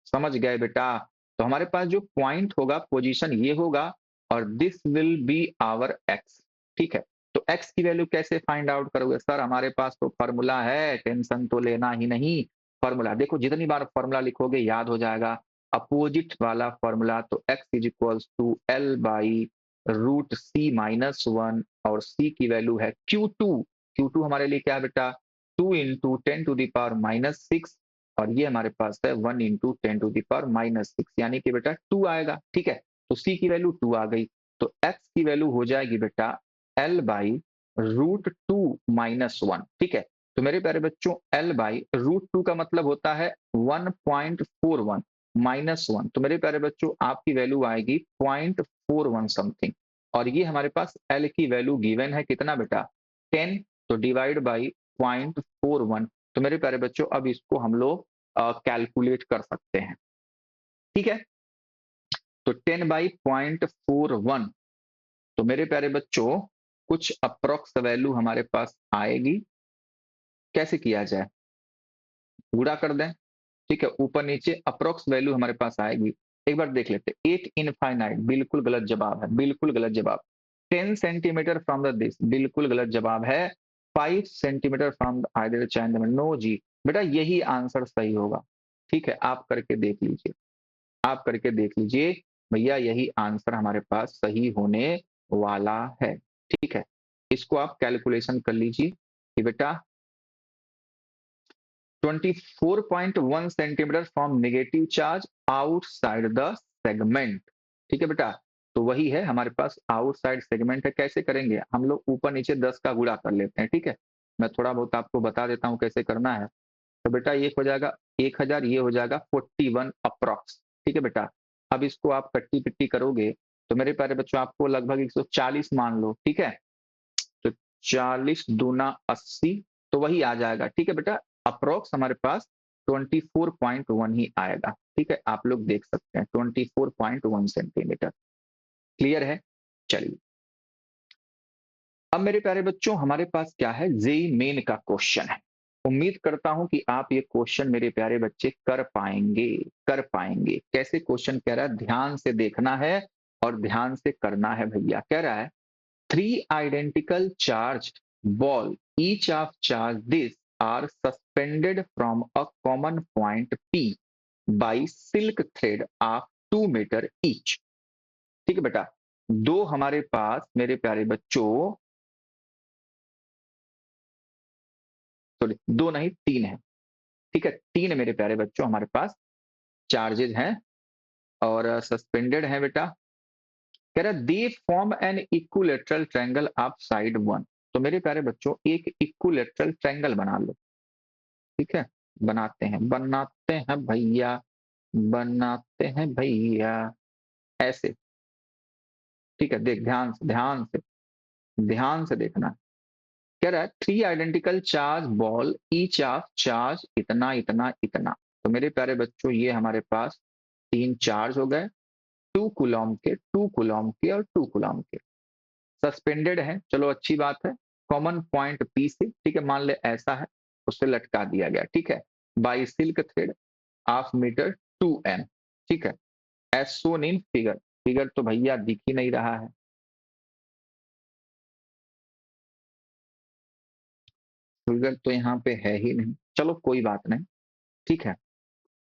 समझ गए बेटा? तो हमारे पास जो पॉइंट होगा, पोजीशन ये होगा और this will be our x. ठीक है? तो एक्स की वैल्यू कैसे फाइंड आउट करोगे? सर हमारे पास तो फॉर्मूला है, टेंशन तो लेना ही नहीं। फॉर्मूला देखो, जितनी बार फॉर्मूला लिखोगे याद हो जाएगा। अपोजिट वाला फॉर्मूला तो x is equals to L by root C minus one, और c की वैल्यू है Q2। Q2 हमारे लिए क्या है बेटा? 2 into ten to the power minus six, और ये हमारे पास है 1 into ten to the power minus six, यानी कि बेटा 2 आएगा। ठीक है? तो c की वैल्यू 2 आ गई, तो x की वैल्यू हो जाएगी बेटा l by root two minus one. ठीक है? तो मेरे प्यारे बच्चों l बाई रूट टू का मतलब होता है 1.41 माइनस वन, तो मेरे प्यारे बच्चों आपकी वैल्यू आएगी 0.41 समथिंग, और ये हमारे पास l की वैल्यू गिवन है कितना बेटा? 10, तो डिवाइड बाई 0.41। तो मेरे प्यारे बच्चों अब इसको हम लोग कैलकुलेट कर सकते हैं। ठीक है? तो 10 बाई 0.41, तो मेरे प्यारे बच्चों कुछ अप्रोक्स वैल्यू हमारे पास आएगी। कैसे किया जाए? पूरा कर दें। ठीक है? ऊपर नीचे अप्रोक्स वैल्यू हमारे पास आएगी। एक बार देख लेते हैं। 8 इनफाइनाइट बिल्कुल गलत जवाब है, बिल्कुल गलत जवाब। 10 सेंटीमीटर फ्रॉम द दिस बिल्कुल गलत जवाब है। 5 centimetre from either child, no जी। बेटा यही आंसर सही होगा। ठीक है? आप करके देख लीजिए, आप करके देख लीजिए भैया, यही आंसर हमारे पास सही होने वाला है। ठीक है? इसको आप कैलकुलेशन कर लीजिए कि बेटा 24.1 centimetre from negative charge outside the segment. ठीक है बेटा? तो वही है हमारे पास आउटसाइड सेगमेंट है। कैसे करेंगे हम लोग? ऊपर नीचे 10 का गुणा कर लेते हैं। ठीक है? मैं थोड़ा बहुत आपको बता देता हूं कैसे करना है। तो बेटा ये हो जाएगा 1000, ये हो जाएगा 41 अप्रॉक्स। ठीक है बेटा? अब इसको आप कट्टी पिट्टी करोगे तो मेरे प्यारे बच्चों आपको लगभग 140 मान लो। ठीक है? तो 40 दूना 80, तो वही आ जाएगा। ठीक है बेटा? अप्रोक्स हमारे पास 24.1 ही आएगा। ठीक है? आप लोग देख सकते हैं 24.1 सेंटीमीटर। क्लियर है? चलिए, अब मेरे प्यारे बच्चों हमारे पास क्या है? जेई मेन का क्वेश्चन है। उम्मीद करता हूं कि आप ये क्वेश्चन मेरे प्यारे बच्चे कर पाएंगे, कर पाएंगे। कैसे क्वेश्चन कह रहा है? ध्यान से देखना है और ध्यान से करना है भैया। कह रहा है three identical charged ball, each of charge this are suspended from a common point P by silk thread of 2 metre each। ठीक है बेटा? दो हमारे पास मेरे प्यारे बच्चों, सॉरी दो नहीं तीन है। ठीक है? तीन मेरे प्यारे बच्चों हमारे पास चार्जेज हैं और सस्पेंडेड है बेटा। कह रहा है they form an equilateral triangle of side one. तो मेरे प्यारे बच्चों एक इक्विलेटरल ट्रायंगल बना लो। ठीक है? बनाते हैं, बनाते हैं भैया, बनाते हैं भैया, ऐसे। ठीक है? देख ध्यान से, ध्यान से, ध्यान से देखना। कह रहा है three identical charge ball, each of charge इतना इतना इतना। तो मेरे प्यारे बच्चों ये हमारे पास तीन चार्ज हो गए, 2 कूलम के, 2 कूलम के और 2 कूलम के। सस्पेंडेड है, चलो अच्छी बात है। कॉमन पॉइंट पी से, ठीक है, मान ले ऐसा है, उससे लटका दिया गया। ठीक है? By silk thread half metre 2m। ठीक है? As shown in figure. Figure तो भैया दिख ही नहीं रहा है, फिगर तो यहाँ पे है ही नहीं। चलो कोई बात नहीं। ठीक है?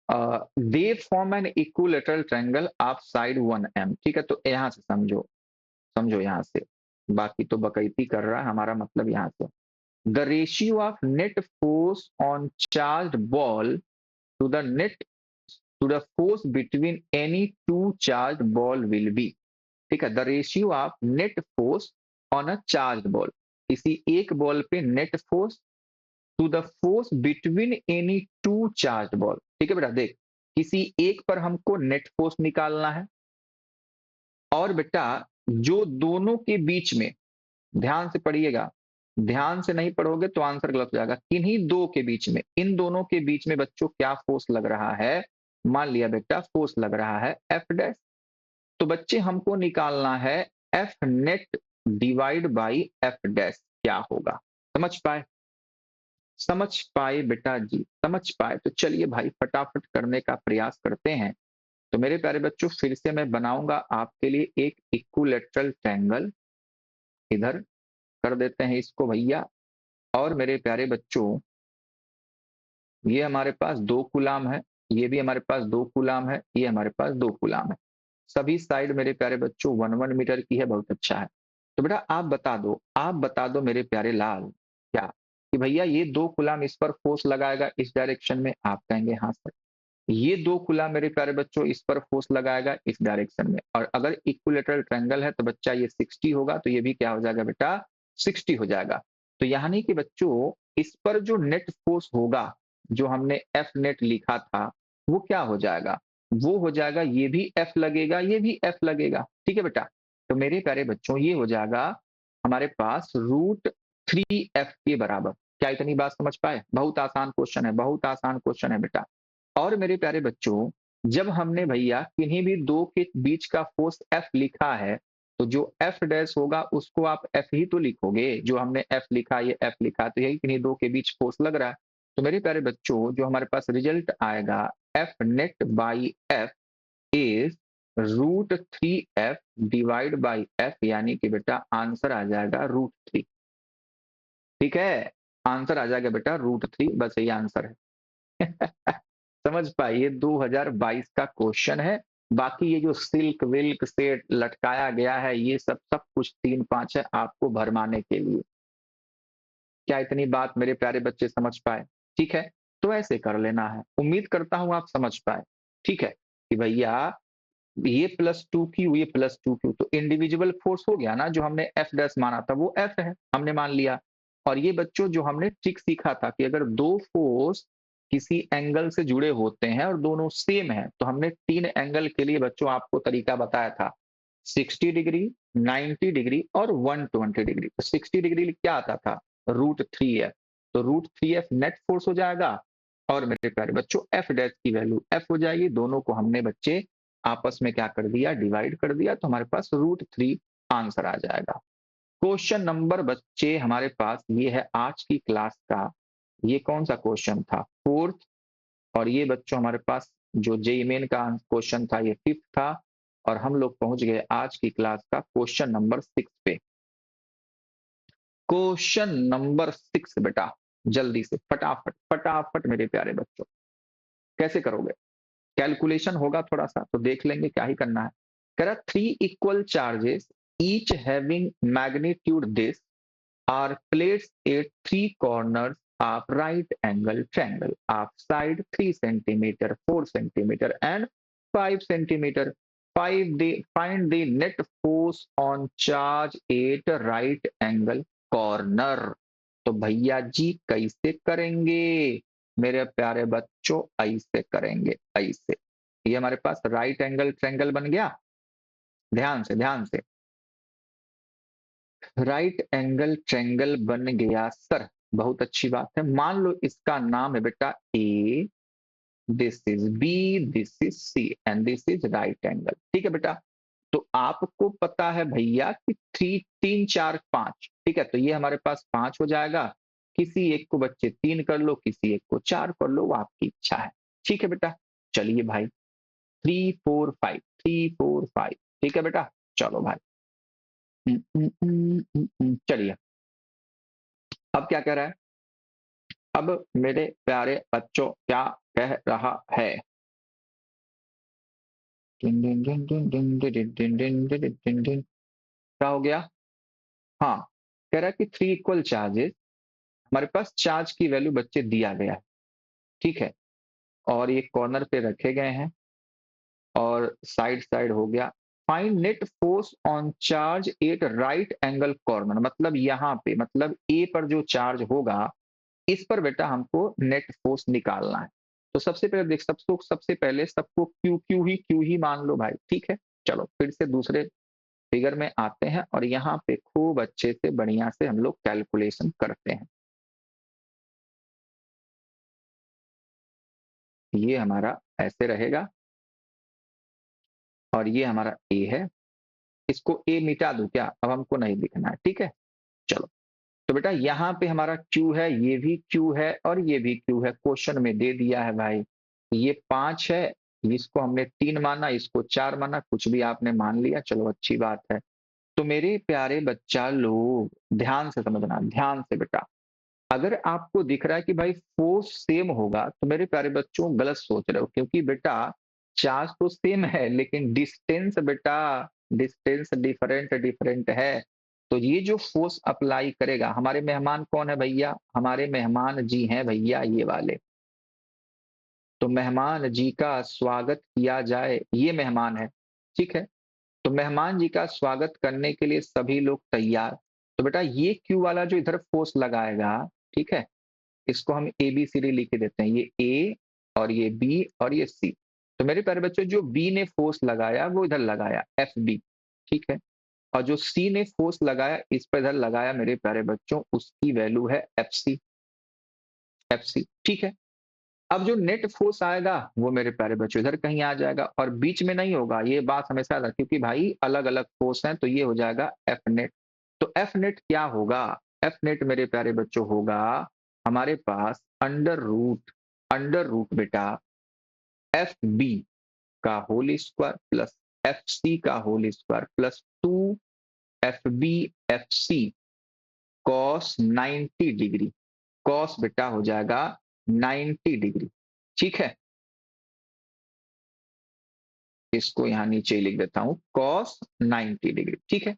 They form an equilateral triangle of side 1m। ठीक है? तो यहाँ से समझो, समझो यहाँ से, बाकी तो बकैती कर रहा है, हमारा मतलब यहाँ से the ratio of net force on charge ball to the net to the force between any two charged ball will be। ठीक है? The ratio of net force on a charge ball, किसी एक बॉल पे net force to the force between any two charge ball. ठीक है बेटा? देख, किसी एक पर हमको नेट फोर्स निकालना है, और बेटा जो दोनों के बीच में, ध्यान से पढ़िएगा, ध्यान से नहीं पढ़ोगे तो आंसर गलत हो जाएगा। किन्हीं दो के बीच में, इन दोनों के बीच में बच्चों क्या फोर्स लग रहा है? मान लिया बेटा फोर्स लग रहा है एफ डैश, तो बच्चे हमको निकालना है F net divide by F dash क्या होगा। समझ पाए? समझ पाए बेटा जी, समझ पाए? तो चलिए भाई फटाफट करने का प्रयास करते हैं। तो मेरे प्यारे बच्चों फिर से मैं बनाऊंगा आपके लिए एक इक्विलैटरल ट्रायंगल, इधर कर देते हैं इसको भैया। और मेरे प्यारे बच्चों ये हमारे पास 2 कूलाम है, ये भी हमारे पास 2 कूलाम है, ये हमारे पास 2 कूलाम है। सभी साइड मेरे प्यारे बच्चों 1-1 मीटर की है, बहुत अच्छा है। तो बेटा आप बता दो मेरे प्यारे लाल, क्या कि भैया ये 2 कूलाम इस पर फोर्स लगाएगा इस डायरेक्शन में, आप कहेंगे हाँ सर। ये 2 कूलाम मेरे प्यारे बच्चों इस पर फोर्स लगाएगा इस डायरेक्शन में, और अगर इक्विलैटरल ट्रायंगल है तो बच्चा ये 60 होगा, तो ये भी क्या हो जाएगा बेटा 60 हो जाएगा। तो यानी कि बच्चों इस पर जो नेट फोर्स होगा, जो हमने एफ नेट लिखा था, वो क्या हो जाएगा, वो हो जाएगा ये भी एफ लगेगा, ये भी एफ लगेगा। ठीक है बेटा? तो मेरे प्यारे बच्चों ये हो जाएगा हमारे पास √3f के बराबर। क्या इतनी बात समझ पाए? बहुत आसान क्वेश्चन है, बहुत आसान क्वेश्चन है बेटा। और मेरे प्यारे बच्चों जब हमने भैया किन्हीं भी 2 के बीच का फोर्स F लिखा है, तो जो F डैश होगा उसको आप F ही तो लिखोगे। जो हमने F लिखा ये F लिखा, तो यही किन्हीं 2 के बीच फोर्स लग रहा है। तो मेरे प्यारे बच्चों जो हमारे पास रिजल्ट आएगा F net by F is √3f divide by F, यानी कि बेटा आंसर आ जाएगा √3। ठीक है? आंसर आ जाएगा बेटा √3, बस यही आंसर है। समझ पाइए 2022 का क्वेश्चन है। बाकी ये जो सिल्क विल्क से लटकाया गया है ये सब सब कुछ 3-5 है आपको भरमाने के लिए। क्या इतनी बात मेरे प्यारे बच्चे समझ पाए? ठीक है, तो ऐसे कर लेना है, उम्मीद करता हूं आप समझ पाए। ठीक है कि भैया ये +2q ये +2q, तो इंडिविजुअल फोर्स हो गया ना, जो हमने एफ डैश माना था वो एफ है, हमने मान लिया। और ये बच्चों जो हमने ट्रिक सीखा था कि अगर 2 फोर्स किसी एंगल से जुड़े होते हैं और दोनों सेम है, तो हमने 3 एंगल के लिए बच्चों आपको तरीका बताया था, 60 डिग्री, 90 डिग्री और 120 डिग्री। तो 60 डिग्री क्या आता था, √3f, तो √3f नेट फोर्स हो जाएगा। और मेरे प्यारे बच्चों एफ डैश की वैल्यू एफ हो जाएगी, दोनों को हमने बच्चे आपस में क्या कर दिया, डिवाइड कर दिया, तो हमारे पास √3 आंसर आ जाएगा। क्वेश्चन नंबर बच्चे हमारे पास ये है आज की क्लास का, ये कौन सा क्वेश्चन था, 4th। और ये बच्चों हमारे पास जो जेईई मेन का क्वेश्चन था ये 5th था। और हम लोग पहुंच गए आज की क्लास का क्वेश्चन नंबर 6 पे। क्वेश्चन नंबर 6 बेटा जल्दी से फटाफट फटाफट मेरे प्यारे बच्चों, कैसे करोगे? कैलकुलेशन होगा थोड़ा सा तो देख लेंगे, क्या ही करना है। कह रहा 3 equal charges each having magnitude this are plates at 3 corners of right angle triangle of side 3 centimeter, 4 centimeter and 5 centimeter. Find the net force on charge at right angle corner. तो भैया जी कैसे करेंगे मेरे प्यारे बच्चों? ऐसे करेंगे, ऐसे। ये हमारे पास राइट एंगल ट्रायंगल बन गया, ध्यान से ध्यान से। राइट एंगल ट्रायंगल बन गया सर, बहुत अच्छी बात है। मान लो इसका नाम है बेटा A, this is B, this is C and this is right angle. ठीक है बेटा? तो आपको पता है भैया कि 3 4 5, ठीक है, तो ये हमारे पास 5 हो जाएगा। किसी एक को बच्चे 3 कर लो, किसी एक को 4 कर लो, वो आपकी इच्छा है। ठीक है बेटा? चलिए भाई 3 4 5, 3 4 5, ठीक है बेटा? चलो भाई चलिए अब क्या कह रहा है, अब मेरे प्यारे बच्चों क्या कह रहा है? क्या हो गया? हाँ, कह रहा है कि 3 इक्वल चार्जेस, हमारे पास चार्ज की वैल्यू बच्चे दिया गया है। ठीक है, और ये कॉर्नर पे रखे गए हैं और साइड साइड हो गया। Find net force on charge at right angle corner, मतलब यहाँ पे, मतलब ए पर जो चार्ज होगा इस पर बेटा हमको नेट फोर्स निकालना है। तो सबसे पहले देख, सबको क्यू ही मान लो भाई। ठीक है, चलो फिर से दूसरे फिगर में आते हैं और यहाँ पे खूब अच्छे से बढ़िया से हम लोग कैलकुलेशन करते हैं। ये हमारा ऐसे रहेगा और ये हमारा ए है। इसको ए मिटा दूं क्या? अब हमको नहीं दिखना है, ठीक है। चलो, तो बेटा यहाँ पे हमारा Q है, ये भी Q है और ये भी Q है, क्वेश्चन में दे दिया है भाई। ये 5 है, इसको हमने 3 माना, इसको 4 माना, कुछ भी आपने मान लिया, चलो अच्छी बात है। तो मेरे प्यारे बच्चा लोग ध्यान से समझना, ध्यान से बेटा। अगर आपको दिख रहा है कि भाई फोर्स सेम होगा तो मेरे प्यारे बच्चों गलत सोच रहे हो, क्योंकि बेटा चार्ज तो सेम है लेकिन डिस्टेंस बेटा, डिस्टेंस डिफरेंट डिफरेंट है। तो ये जो फोर्स अप्लाई करेगा, हमारे मेहमान कौन है भैया? हमारे मेहमान जी हैं भैया ये वाले। तो मेहमान जी का स्वागत किया जाए, ये मेहमान है, ठीक है। तो मेहमान जी का स्वागत करने के लिए सभी लोग तैयार। तो बेटा ये क्यू वाला जो इधर फोर्स लगाएगा, ठीक है, इसको हम ए बी सी डी लिख के देते हैं, ये ए और ये बी और ये सी। तो मेरे प्यारे बच्चों जो बी ने फोर्स लगाया वो इधर लगाया एफ बी, ठीक है। और जो सी ने फोर्स लगाया इस पर इधर लगाया मेरे प्यारे बच्चों, उसकी वैल्यू है एफ सी, एफ सी, ठीक है। अब जो नेट फोर्स आएगा वो मेरे प्यारे बच्चों इधर कहीं आ जाएगा और बीच में नहीं होगा, ये बात हमेशा रख, क्योंकि भाई अलग अलग फोर्स हैं, तो ये हो जाएगा एफ नेट। तो एफ नेट क्या होगा? एफ नेट मेरे प्यारे बच्चों होगा हमारे पास अंडर रूट बेटा एफ बी का whole square plus F C का whole square plus 2 F B F C cos 90 degree. Cos बेटा हो जाएगा 90 डिग्री, ठीक है। इसको यहां नीचे ही लिख देता हूं, कॉस 90 डिग्री, ठीक है।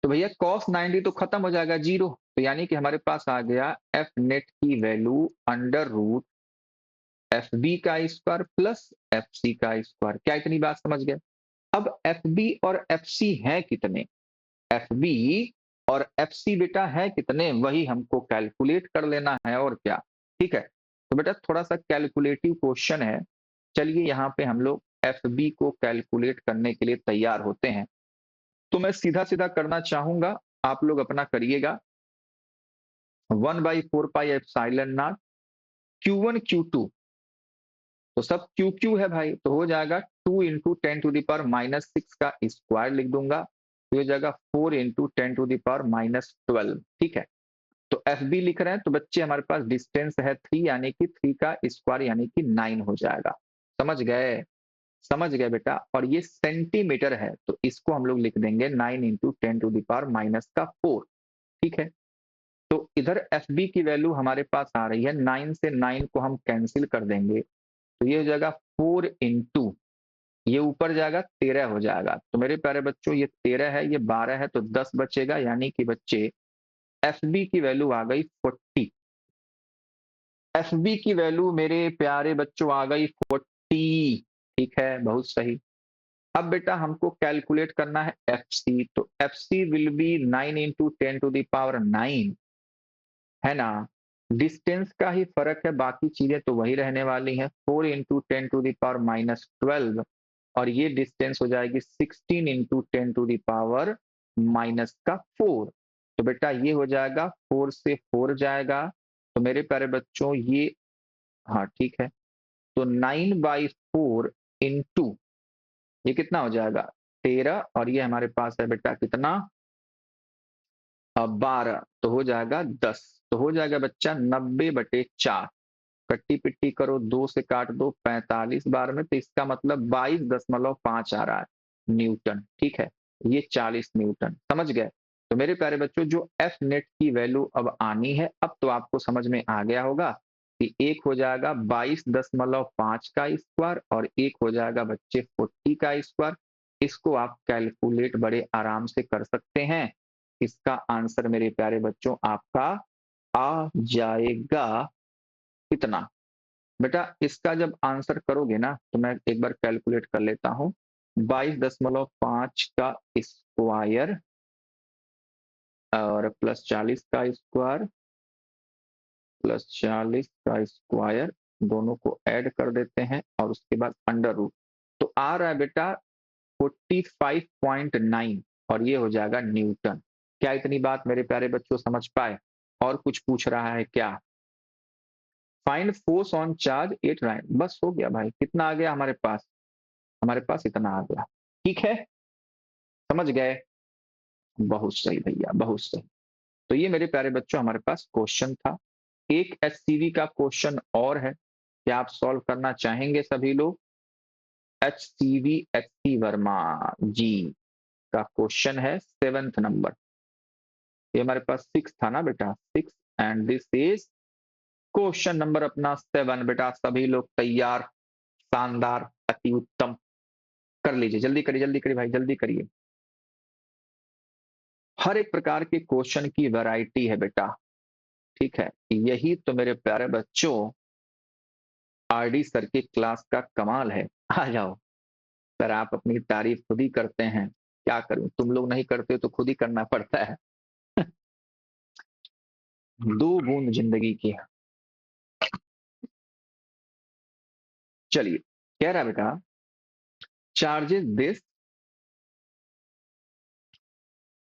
तो भैया कॉस 90 तो खत्म हो जाएगा जीरो, तो यानी कि हमारे पास आ गया एफ नेट की value under root F B का स्क्वायर प्लस एफ सी का स्क्वायर। क्या इतनी बात समझ गए? अब एफ बी और एफ सी है कितने? एफ बी और एफ सी बेटा है कितने, वही हमको कैलकुलेट कर लेना है और क्या, ठीक है। तो बेटा थोड़ा सा कैलकुलेटिव क्वेश्चन है, चलिए यहाँ पे हम लोग एफ बी को कैलकुलेट करने के लिए तैयार होते हैं। तो मैं सीधा सीधा करना चाहूंगा, आप लोग अपना करिएगा। 1/4 pi epsilon not Q1 Q2, तो सब क्यू क्यू है भाई, तो हो जाएगा 2 × 10⁻⁻6 का स्क्वायर लिख दूंगा, तो हो जाएगा 4 × 10⁻⁻12, ठीक है। तो एफ बी लिख रहे हैं तो बच्चे हमारे पास डिस्टेंस है 3, यानी कि 3 का स्क्वायर यानी कि 9 हो जाएगा। समझ गए? समझ गए बेटा। और ये सेंटीमीटर है तो इसको हम लोग लिख देंगे 9 × 10⁻⁻4, ठीक है। तो इधर एफ बी की वैल्यू हमारे पास आ रही है 9 से 9 को हम कैंसिल कर देंगे, तो ये हो जाएगा 4 × ये ऊपर जाएगा 13 हो जाएगा। तो मेरे प्यारे बच्चों ये 13 है, ये 12 है, तो 10 बचेगा, यानी कि बच्चे एफ बी की वैल्यू आ गई 40। एफ बी की वैल्यू मेरे प्यारे बच्चों आ गई 40, ठीक है, बहुत सही। अब बेटा हमको कैलकुलेट करना है एफ सी, तो एफ सी विल बी 9 × 10⁻⁹ है ना। डिस्टेंस का ही फर्क है, बाकी चीजें तो वही रहने वाली हैं। 4 × 10⁻12 और ये डिस्टेंस हो जाएगी 16 × 10⁻⁻4। तो बेटा ये हो जाएगा 4 से 4 जाएगा, तो मेरे प्यारे बच्चों ये, हाँ ठीक है, तो 9/4 इंटू ये कितना हो जाएगा 13, और ये हमारे पास है बेटा कितना 12, तो हो जाएगा 10। तो हो जाएगा बच्चा 90/4। कट्टी पिट्टी करो, 2 से काट दो 45 बार में, तो इसका मतलब 22.5 आ रहा है न्यूटन, ठीक है। ये 40 न्यूटन, समझ गए? तो मेरे प्यारे बच्चों जो एफ नेट की वैल्यू अब आनी है, अब तो आपको समझ में आ गया होगा कि एक हो जाएगा 22.5 का स्क्वायर और एक हो जाएगा बच्चे 40 का स्क्वायर। इसको आप कैलकुलेट बड़े आराम से कर सकते हैं। इसका आंसर मेरे प्यारे बच्चों आपका आ जाएगा कितना? बेटा इसका जब आंसर करोगे ना, तो मैं एक बार कैलकुलेट कर लेता हूं। 22.5 का स्क्वायर और प्लस 40 का स्क्वायर प्लस 40 का स्क्वायर, दोनों को ऐड कर देते हैं और उसके बाद अंडर रूट, तो आ रहा है बेटा 45.9 और ये हो जाएगा न्यूटन। क्या इतनी बात मेरे प्यारे बच्चों समझ पाए? और कुछ पूछ रहा है क्या? Find force on charge 8 right, बस हो गया भाई। कितना आ गया हमारे पास? हमारे पास इतना आ गया। ठीक है, समझ गए? बहुत सही भैया, बहुत सही। तो ये मेरे प्यारे बच्चों हमारे पास क्वेश्चन था। एक एचसीवी का क्वेश्चन और है, क्या आप सॉल्व करना चाहेंगे सभी लोग? एचसीवी, एचसी वर्मा जी का क्वेश्चन है 7th नंबर। ये हमारे पास 6 था ना बेटा, 6, and this is question number अपना 7। बेटा सभी लोग तैयार? शानदार, अति उत्तम। कर लीजिए, जल्दी करिए भाई, जल्दी करिए। हर एक प्रकार के क्वेश्चन की वैरायटी है बेटा, ठीक है। यही तो मेरे प्यारे बच्चों आरडी सर की क्लास का कमाल है। आ जाओ सर, आप अपनी तारीफ खुद ही करते हैं, क्या करूं, तुम लोग नहीं करते तो खुद ही करना पड़ता है। दो बूंद जिंदगी की। चलिए, कह रहा बेटा charges this,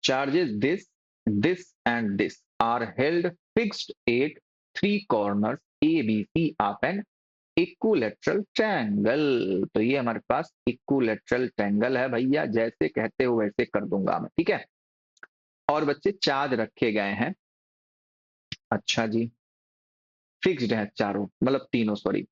charges this and this are held fixed at three corners ABC of an equilateral triangle. तो ये हमारे पास इक्विलैटरल ट्रायंगल है भैया, जैसे कहते हो वैसे कर दूंगा मैं, ठीक है। और बच्चे चार्ज रखे गए हैं, अच्छा जी, फिक्स्ड है चारों, मतलब तीनों, सॉरी।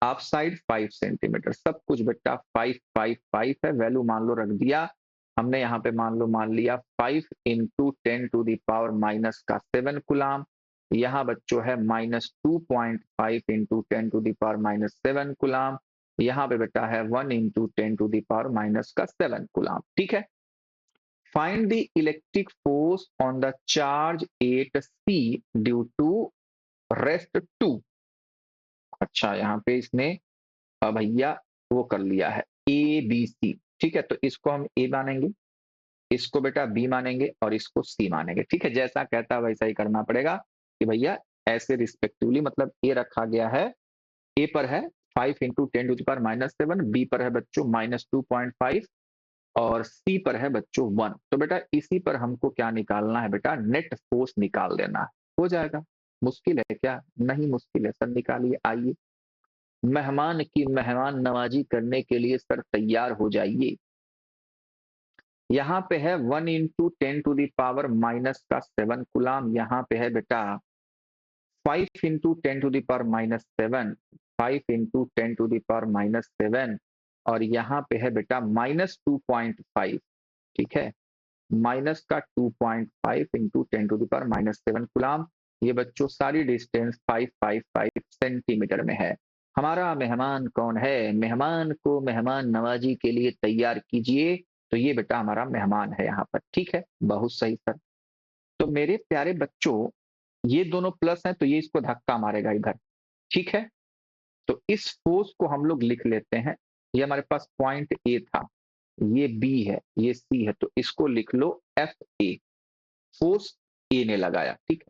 ऑफ साइड 5 सेंटीमीटर, सब कुछ बेटा 5 है, वैल्यू मान लो रख दिया हमने यहाँ पे, मान लिया 5 इंटू 10⁻⁻7 कुलाम। यहाँ बच्चों है -2.5 इंटू 10⁻⁻7 कुलाम। यहाँ पे बेटा है 1 इंटू 10⁻⁻7 कुलाम, ठीक है। Find the electric force on the charge 8C due to rest 2। अच्छा, यहाँ पे इसने भैया वो कर लिया है ए बी सी, ठीक है। तो इसको हम ए मानेंगे, इसको बेटा बी मानेंगे और इसको सी मानेंगे, ठीक है। जैसा कहता है वैसा ही करना पड़ेगा कि भैया ऐसे रिस्पेक्टिवली, मतलब ए रखा गया है, ए पर है 5 इंटू 10⁻⁻7, बी पर है बच्चों -2.5 और सी पर है बच्चों 1। तो बेटा इसी पर हमको क्या निकालना है बेटा, नेट फोर्स निकाल देना है। हो जाएगा, मुश्किल है क्या? नहीं मुश्किल है सर, निकालिए। आइए, मेहमान की मेहमान नवाजी करने के लिए सर तैयार हो जाइए। यहाँ पे है 1 इंटू 10⁻⁻7 कुलाम, यहाँ पे है बेटा 5 इंटू 10⁻⁻7, 5 इंटू 10⁻⁻7 और यहाँ पे है बेटा -2.5, ठीक है। माइनस का 2.5 इंटू 10⁻⁻7 कुलाम। ये बच्चों सारी डिस्टेंस 555 सेंटीमीटर में है। हमारा मेहमान कौन है? मेहमान को मेहमान नवाजी के लिए तैयार कीजिए। तो ये बेटा हमारा मेहमान है यहाँ पर, ठीक है। बहुत सही सर। तो मेरे प्यारे बच्चों, ये दोनों प्लस हैं तो ये इसको धक्का मारेगा इधर, ठीक है। तो इस फोर्स को हम लोग लिख लेते हैं। ये हमारे पास पॉइंट ए था, ये बी है, ये सी है, तो इसको लिख लो एफ ए। फोर्स ए ने लगाया, ठीक है।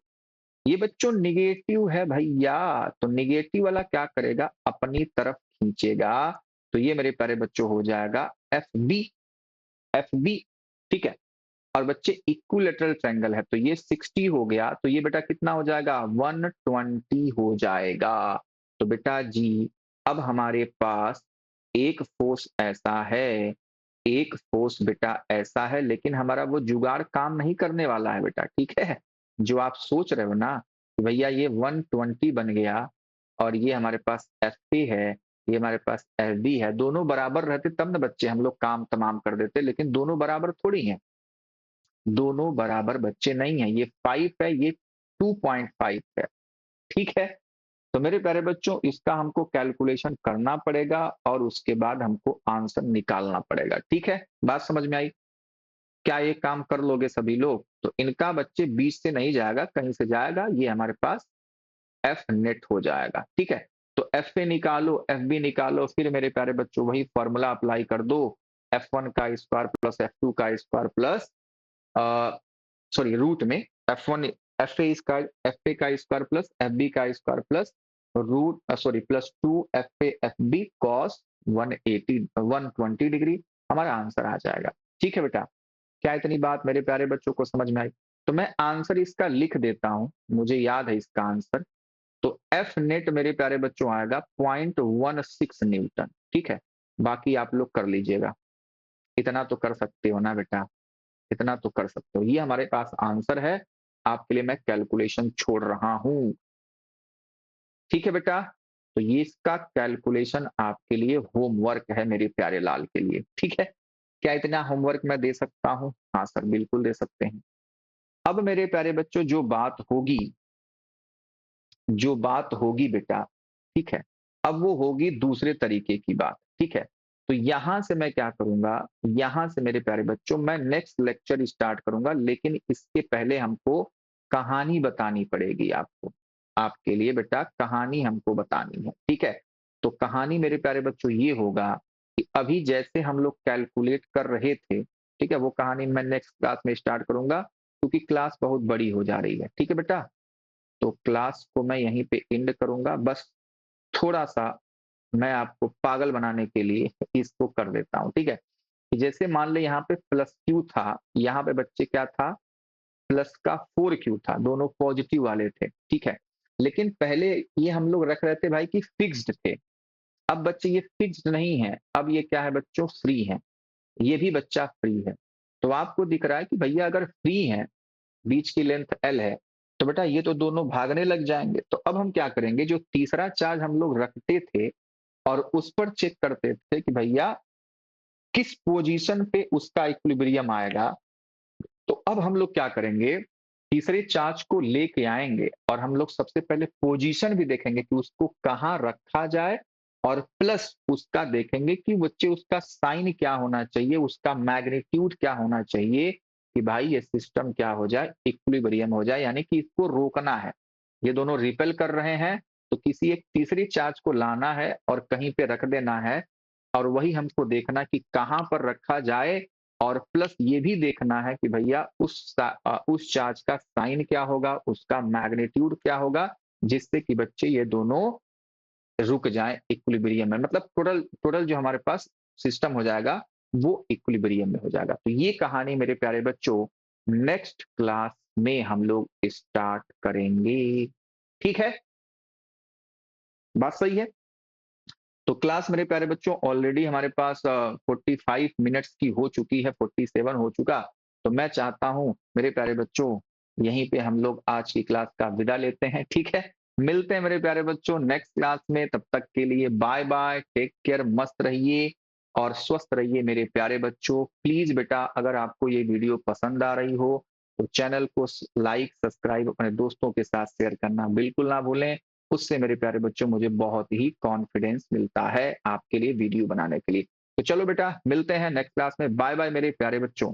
ये बच्चों निगेटिव है भैया, तो निगेटिव वाला क्या करेगा, अपनी तरफ खींचेगा। तो ये मेरे प्यारे बच्चों हो जाएगा एफ बी, एफ बी, ठीक है। और बच्चे इक्विलैटरल ट्रायंगल है तो ये 60 हो गया, तो ये बेटा कितना हो जाएगा, 120 हो जाएगा। तो बेटा जी अब हमारे पास एक फोर्स ऐसा है, एक फोर्स बेटा ऐसा है, लेकिन हमारा वो जुगाड़ काम नहीं करने वाला है बेटा, ठीक है। जो आप सोच रहे हो ना कि भैया ये 120 बन गया और ये हमारे पास एफ पी है, ये हमारे पास एफ बी है, दोनों बराबर रहते तब ना बच्चे हम लोग काम तमाम कर देते, लेकिन दोनों बराबर थोड़ी है, दोनों बराबर बच्चे नहीं है। ये 5 है, ये 2.5 है, ठीक है। तो मेरे प्यारे बच्चों इसका हमको कैलकुलेशन करना पड़ेगा और उसके बाद हमको आंसर निकालना पड़ेगा, ठीक है। बात समझ में आई? क्या ये काम कर लोगे सभी लोग? तो इनका बच्चे 20 से नहीं जाएगा, कहीं से जाएगा, ये हमारे पास एफ नेट हो जाएगा, ठीक है। तो एफ ए निकालो, एफ बी निकालो, फिर मेरे प्यारे बच्चों वही फॉर्मूला अप्लाई कर दो, F1 का स्क्वायर प्लस F2 का स्क्वायर प्लस सॉरी रूट में F1 एफ ए का स्क्वायर प्लस एफ बी का square plus root sorry +2 F A F B cos 120 degree, हमारा आंसर आ जाएगा, ठीक है बेटा। क्या इतनी बात मेरे प्यारे बच्चों को समझ में आई? तो मैं आंसर इसका लिख देता हूं, मुझे याद है इसका आंसर। तो एफ नेट मेरे प्यारे बच्चों आएगा 0.16 न्यूटन, ठीक है। बाकी आप लोग कर लीजिएगा, इतना तो कर सकते हो ना बेटा, इतना तो कर सकते हो। ये हमारे पास आंसर है, आपके लिए मैं कैलकुलेशन छोड़ रहा हूं, ठीक है बेटा। तो ये इसका कैलकुलेशन आपके लिए होमवर्क है मेरे प्यारे लाल के लिए, ठीक है। क्या इतना होमवर्क मैं दे सकता हूं? हाँ सर, बिल्कुल दे सकते हैं। अब मेरे प्यारे बच्चों जो बात होगी बेटा, ठीक है, अब वो होगी दूसरे तरीके की बात, ठीक है। तो यहां से मैं क्या करूंगा, यहां से मेरे प्यारे बच्चों मैं नेक्स्ट लेक्चर स्टार्ट करूंगा, लेकिन इसके पहले हमको कहानी बतानी पड़ेगी आपको, आपके लिए बेटा कहानी हमको बतानी है, ठीक है। तो कहानी मेरे प्यारे बच्चों ये होगा कि अभी जैसे हम लोग कैलकुलेट कर रहे थे, ठीक है, वो कहानी मैं नेक्स्ट क्लास में स्टार्ट करूंगा, क्योंकि क्लास बहुत बड़ी हो जा रही है, ठीक है बेटा। तो क्लास को मैं यहीं पे एंड करूंगा, बस थोड़ा-सा मैं आपको पागल बनाने के लिए इसको कर देता हूँ, ठीक है? जैसे मान लें यहाँ पे प्लस क्यू था, यहाँ पे बच्चे क्या था? प्लस का 4 क्यू था, दोनों पॉजिटिव वाले थे, ठीक है? लेकिन पहले ये हम लोग रख रहे थे भाई कि फिक्स्ड थे, अब बच्चे ये फिक्स्ड नहीं है, अब ये क्या है बच्चों? फ्री है, ये भी बच्चा फ्री है। तो आपको दिख रहा है कि भैया अगर फ्री है, बीच की लेंथ एल है, तो बेटा ये तो दोनों भागने लग जाएँगे। तो अब हम क्या करेंगे, जो तीसरा चार्ज हम लोग रखते थे और उस पर चेक करते थे कि भैया किस पोजीशन पे उसका इक्विलिब्रियम आएगा, तो अब हम लोग क्या करेंगे, तीसरे चार्ज को लेके आएँगे और हम लोग सबसे पहले पोजीशन भी देखेंगे कि उसको कहाँ रखा जाए, और प्लस उसका देखेंगे कि बच्चे उसका साइन क्या होना चाहिए, उसका मैग्नीट्यूड क्या होना चाहिए, कि भाई ये सिस्टम क्या हो जाए, इक्विलिब्रियम हो जाए, यानी कि इसको रोकना है। ये दोनों रिपेल कर रहे हैं, तो किसी एक तीसरी चार्ज को लाना है और कहीं पे रख देना है, और वही हमको देखना कि कहाँ पर रखा जाए, और प्लस ये भी देखना है कि भैया उस चार्ज का साइन क्या होगा, उसका मैग्नीट्यूड क्या होगा, जिससे कि बच्चे ये दोनों रुक जाएँ इक्विलिब्रियम में। मतलब टोटल टोटल जो हमारे पास सिस्टम हो जाएगा, वो इक्विलिब्रियम में हो जाएगा। तो ये कहानी मेरे प्यारे बच्चों नेक्स्ट क्लास में हम लोग स्टार्ट करेंगे। ठीक है? बात सही है? तो क्लास मेरे प्यारे बच्चों ऑलरेडी हमारे पास 45 मिनट्स की हो चुकी है, 47 हो चुका। तो मैं चाहता हूँ मेरे प्यारे बच्चों, यहीं पे हम लोग आज की क्लास का विदा लेते हैं, ठीक है? मिलते हैं मेरे प्यारे बच्चों नेक्स्ट क्लास में, तब तक के लिए बाय बाय, टेक केयर, मस्त रहिए और स्वस्थ रहिए मेरे प्यारे बच्चों। प्लीज़ बेटा अगर आपको ये वीडियो पसंद आ रही हो, तो चैनल को लाइक, सब्सक्राइब अपने दोस्तों के साथ शेयर करना बिल्कुल ना भूलें। उससे मेरे प्यारे बच्चों मुझे बहुत ही कॉन्फिडेंस मिलता है आपके लिए वीडियो बनाने के लिए। तो चलो बेटा मिलते हैं नेक्स्ट क्लास में। बाय बाय मेरे प्यारे बच्चों।